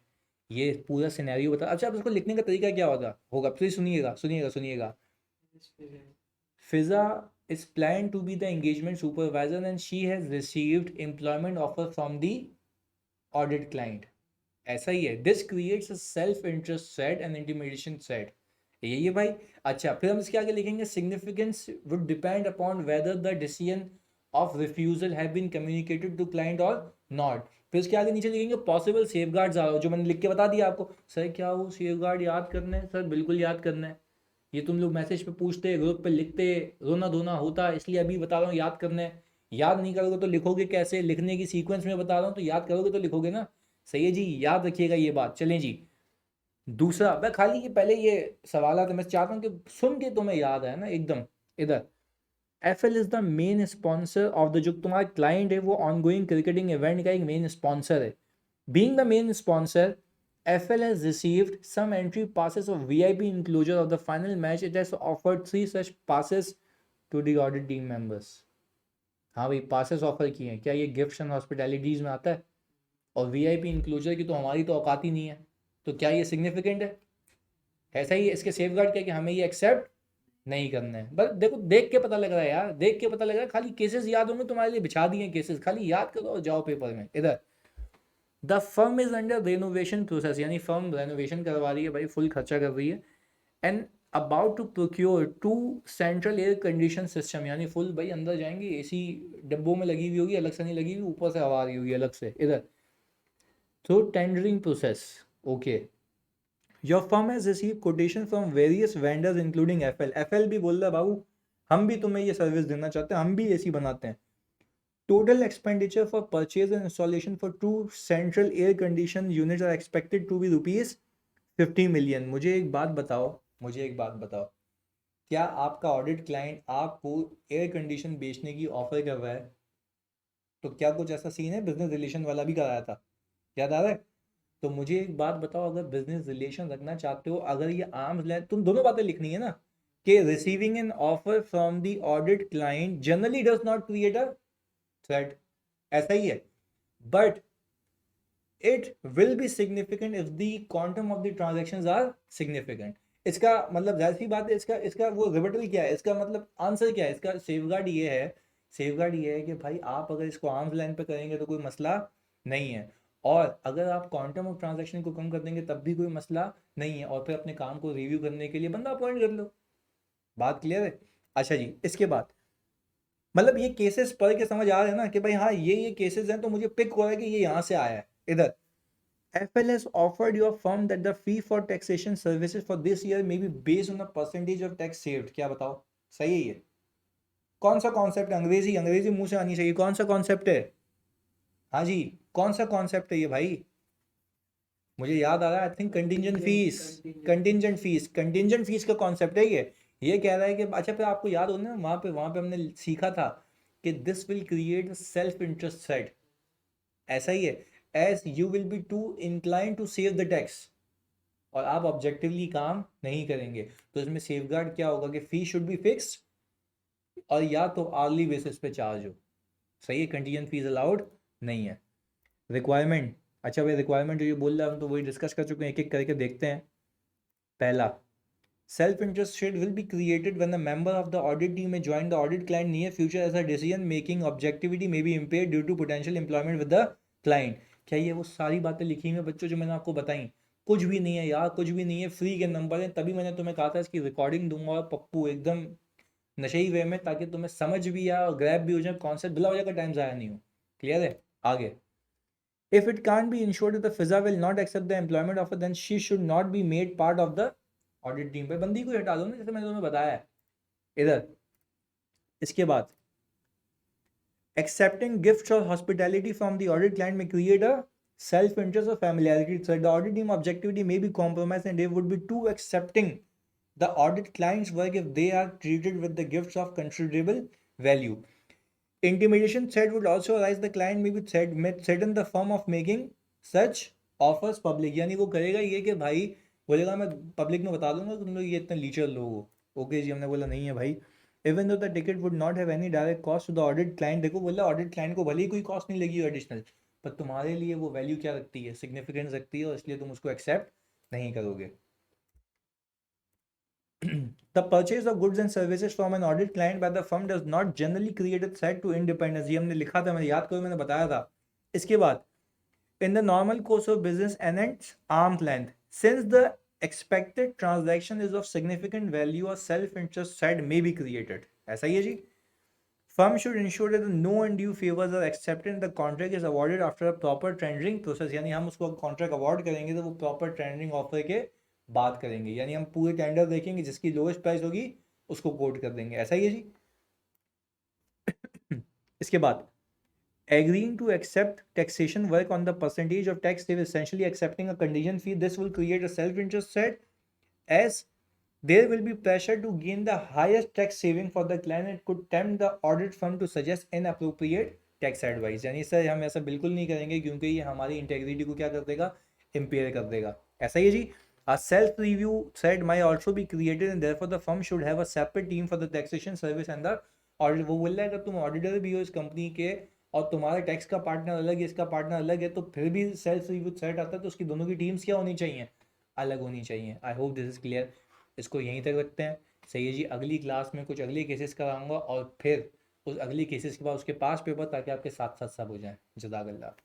ये पूरा सिनेरियो बता। अच्छा, अब उसको लिखने का तरीका क्या होगा होगा, प्लीज सुनिएगा सुनिएगा सुनिएगा। फिजा is planned to be the engagement supervisor and she has received employment offer from the audit client। ऐसा ही है, this creates a self interest threat and intimidation threat. यही है भाई। अच्छा, फिर हम इसके आगे लिखेंगे significance would depend upon whether the decision of refusal have been communicated to client और नॉट। फिर इसके आगे नीचे लिखेंगे पॉसिबल सेफगार्ड्स आ रहा हो, जो मैंने लिख के बता दिया आपको। सर क्या वो सेफगार्ड याद करना है? सर बिल्कुल याद करना है। ये तुम लोग मैसेज पे पूछते, ग्रुप पे लिखते, रोना धोना होता, इसलिए अभी बता रहा हूँ याद करना है। याद नहीं करोगे तो लिखोगे कैसे? लिखने की सीक्वेंस में बता रहा हूँ, तो याद करोगे तो लिखोगे ना। सही है जी, याद रखिएगा ये बात। चलें जी, दूसरा मैं खाली ये पहले ये सवाल आता, मैं चाहता हूँ कि सुन के तुम्हें याद है ना एकदम। इधर FL is the main sponsor of the, जो तुम्हारा क्लाइंट है वो ऑनगोइंग क्रिकेटिंग इवेंट का एक मेन स्पॉन्सर है. Being the main sponsor, FL has received some entry passes of VIP inclusion of the final match. It has offered 3 such passes to the audit team members. हाँ भाई, passes offer किए हैं. क्या ये gifts and हॉस्पिटैलिटीज में आता है? और VIP इंक्लूजर की तो हमारी तो औकात ही नहीं है. तो क्या ये सिग्निफिकेंट है? ऐसा ही इसके सेफ गार्ड क्या कि हमें ये एक्सेप्ट नहीं करना है. बस देखो, देख के पता लग रहा है यार, देख के पता लग रहा है. खाली केसेस याद होंगे तुम्हारे लिए, बिछा दिए केसेस, खाली याद करो और जाओ पेपर में. इधर the firm is under renovation process, यानी फर्म रेनोवेशन करवा रही है भाई, फुल खर्चा कर रही है. And about to procure 2 central air condition system, यानी फुल भाई अंदर जाएंगे, एसी डब्बों में लगी हुई होगी, अलग से नहीं लगी हुई, ऊपर से हवा आ रही होगी अलग से. इधर through tendering process. Okay, your firm has receive quotation from various vendors including FL. FL भी बोल रहा है बाबू हम भी तुम्हें ये सर्विस देना चाहते हैं, हम भी एसी बनाते हैं. Total expenditure for purchase and installation for 2 central air conditioned units are expected to be rupees 50 million. मुझे एक बात बताओ, क्या आपका ऑडिट क्लाइंट आपको एयर कंडीशन बेचने की ऑफर कर रहा है? तो क्या कुछ ऐसा सीन है? बिजनेस रिलेशन वाला भी कराया था, याद आ रहा है? तो मुझे एक बात बताओ, अगर बिजनेस रिलेशन रखना चाहते हो, अगर ये आर्म्स लेंथ, तुम दोनों बातें लिखनी है ना, कि receiving an offer from the audit client generally does not create a threat, ऐसा ही है. But it will be significant if the quantum of the transactions are significant. इसका मतलब जाहिर सी बात है, इसका इसका वो रिबटल क्या है, इसका मतलब आंसर क्या है, इसका सेफगार्ड ये है कि भाई आप अगर इसको आर्म्स लाइन पे करेंगे तो कोई मसला नहीं है, और अगर आप क्वांटम ऑफ ट्रांजैक्शन को कम कर देंगे तब भी कोई मसला नहीं है, और फिर अपने काम को रिव्यू करने के लिए बंदा अपॉइंट कर लो. बात क्लियर है? अच्छा जी, इसके बाद मतलब ये केसेस पढ़ के समझ आ रहे हैं ना कि भाई हाँ ये केसेस हैं, तो मुझे पिक हो रहा है कि ये यहाँ से आया है. इधर FL has offered your firm that the fee for taxation services for this year may be based on the percentage of tax saved. क्या बताओ, सही है ये? कौन सा कॉन्सेप्ट है? अंग्रेजी अंग्रेजी मुंह से आनी चाहिए. कौन सा कॉन्सेप्ट है? हाँ जी, कौन सा कॉन्सेप्ट है ये भाई? मुझे याद आ रहा है, आई थिंक कंटिजेंट फीस का कॉन्सेप्ट है ये कह रहा है कि अच्छा, फिर आपको याद हो ना, वहां पे हमने सीखा था कि this will create self interest side. ऐसा ही है, as you will be too incline to save the tax, और आप ऑब्जेक्टिवली काम नहीं करेंगे, तो इसमें सेफगार्ड क्या होगा कि फी शुड बी फिक्स्ड, और या तो आर्ली बेसिस पे चार्ज हो. सही है, कंटीजेंट फीस अलाउड नहीं है. रिक्वायरमेंट, अच्छा भाई रिक्वायरमेंट जो ये बोल रहा है हम तो वही डिस्कस कर चुके हैं, एक एक करके देखते हैं. पहला, सेल्फ इंटरेस्ट शेड will be created when the member of the audit team may join the audit client near future as a decision making objectivity may be impaired due to potential employment with the client. क्या ये वो सारी बातें लिखी हुई हैं बच्चों जो मैंने आपको बताई? कुछ भी नहीं है यार, कुछ भी नहीं है, फ्री के नंबर हैं. तभी मैंने तुम्हें कहा था इसकी रिकॉर्डिंग दूंगा और पप्पू एकदम नशेई वे में, ताकि तुम्हें समझ भी आए और ग्रैब भी हो जाए कॉन्सेप्ट, बिला वजह का टाइम ज़ाया नहीं हो. क्लियर है? आगे, if it can't be ensured that the FISA will not accept the employment offer, then she should not be made part of the audit team. भाई बंदी को हटा दो ना, जैसे मैंने तुम्हें बताया है. इधर इसके बाद, accepting gifts or hospitality from the audit client may create a self-interest or familiarity. So the audit team objectivity may be compromised, and they would be too accepting the audit client's work if they are treated with the gifts of considerable value. Intimidation threat would also arise. The client may be threaten the firm of making such offers public. यानी वो करेगा ये कि भाई बोलेगा मैं public में बता दूंगा तुम लोग ये इतने लीचर लोग हो. ओके जी, हमने बोला नहीं है भाई. Even though the ticket would not have any direct cost to the audit client. देखो बोला ऑडिट क्लाइंट को भले ही कोई कॉस्ट नहीं लगी एडिशनल, पर तुम्हारे लिए वो वैल्यू क्या रखती है, सिग्निफिकेंस रखती है, और इसलिए तुम उसको एक्सेप्ट नहीं करोगे. The purchase of goods and services from an audit client by the firm does not generally create a threat to independence. ये हमने लिखा था, मैंने याद करो, मैंने बताया था. इसके बाद, in the normal course of business and at arm's length, since the expected transaction is of significant value, or self-interest side may be created. ऐसा ही है जी. Firm should ensure that no undue favors are accepted and the contract is awarded after a proper tendering process. यानी हम उसको contract award करेंगे तो वो proper tendering offer के बात करेंगे, यानी हम पूरे टेंडर देखेंगे, जिसकी लोएस्ट प्राइस होगी उसको कोट कर देंगे. ऐसा ही है जी. इसके बाद, agreeing to accept taxation work on the percentage of tax, they essentially accepting a contingent fee. This will create a self-interest set, as There will be pressure to gain the highest tax saving for the client and could tempt the audit firm to suggest inappropriate tax advice. यानी sir हम ऐसा बिल्कुल नहीं करेंगे क्योंकि ये हमारी integrity को क्या कर देगा, इम्पेयर कर देगा. ऐसा ही है जी. A self review said might also be created and therefore the firm should have a separate team for the taxation service and the audit. वो बोल रहा है अगर तुम ऑडिटर भी हो इस कंपनी के और तुम्हारा टैक्स का पार्टनर अलग है, इसका पार्टनर अलग है, तो फिर भी सेल्फ रिव्यू सेट आता है तो उसकी दोनों की टीम्स क्या होनी चाहिए, अलग होनी चाहिए. I hope this is clear. इसको यहीं तक रखते हैं. सही है जी. अगली क्लास में कुछ अगले केसेस कराऊंगा और फिर उस अगली केसेस के बाद उसके पास पेपर, ताकि आपके साथ साथ सब हो जाए. जज़ाकल्लाह.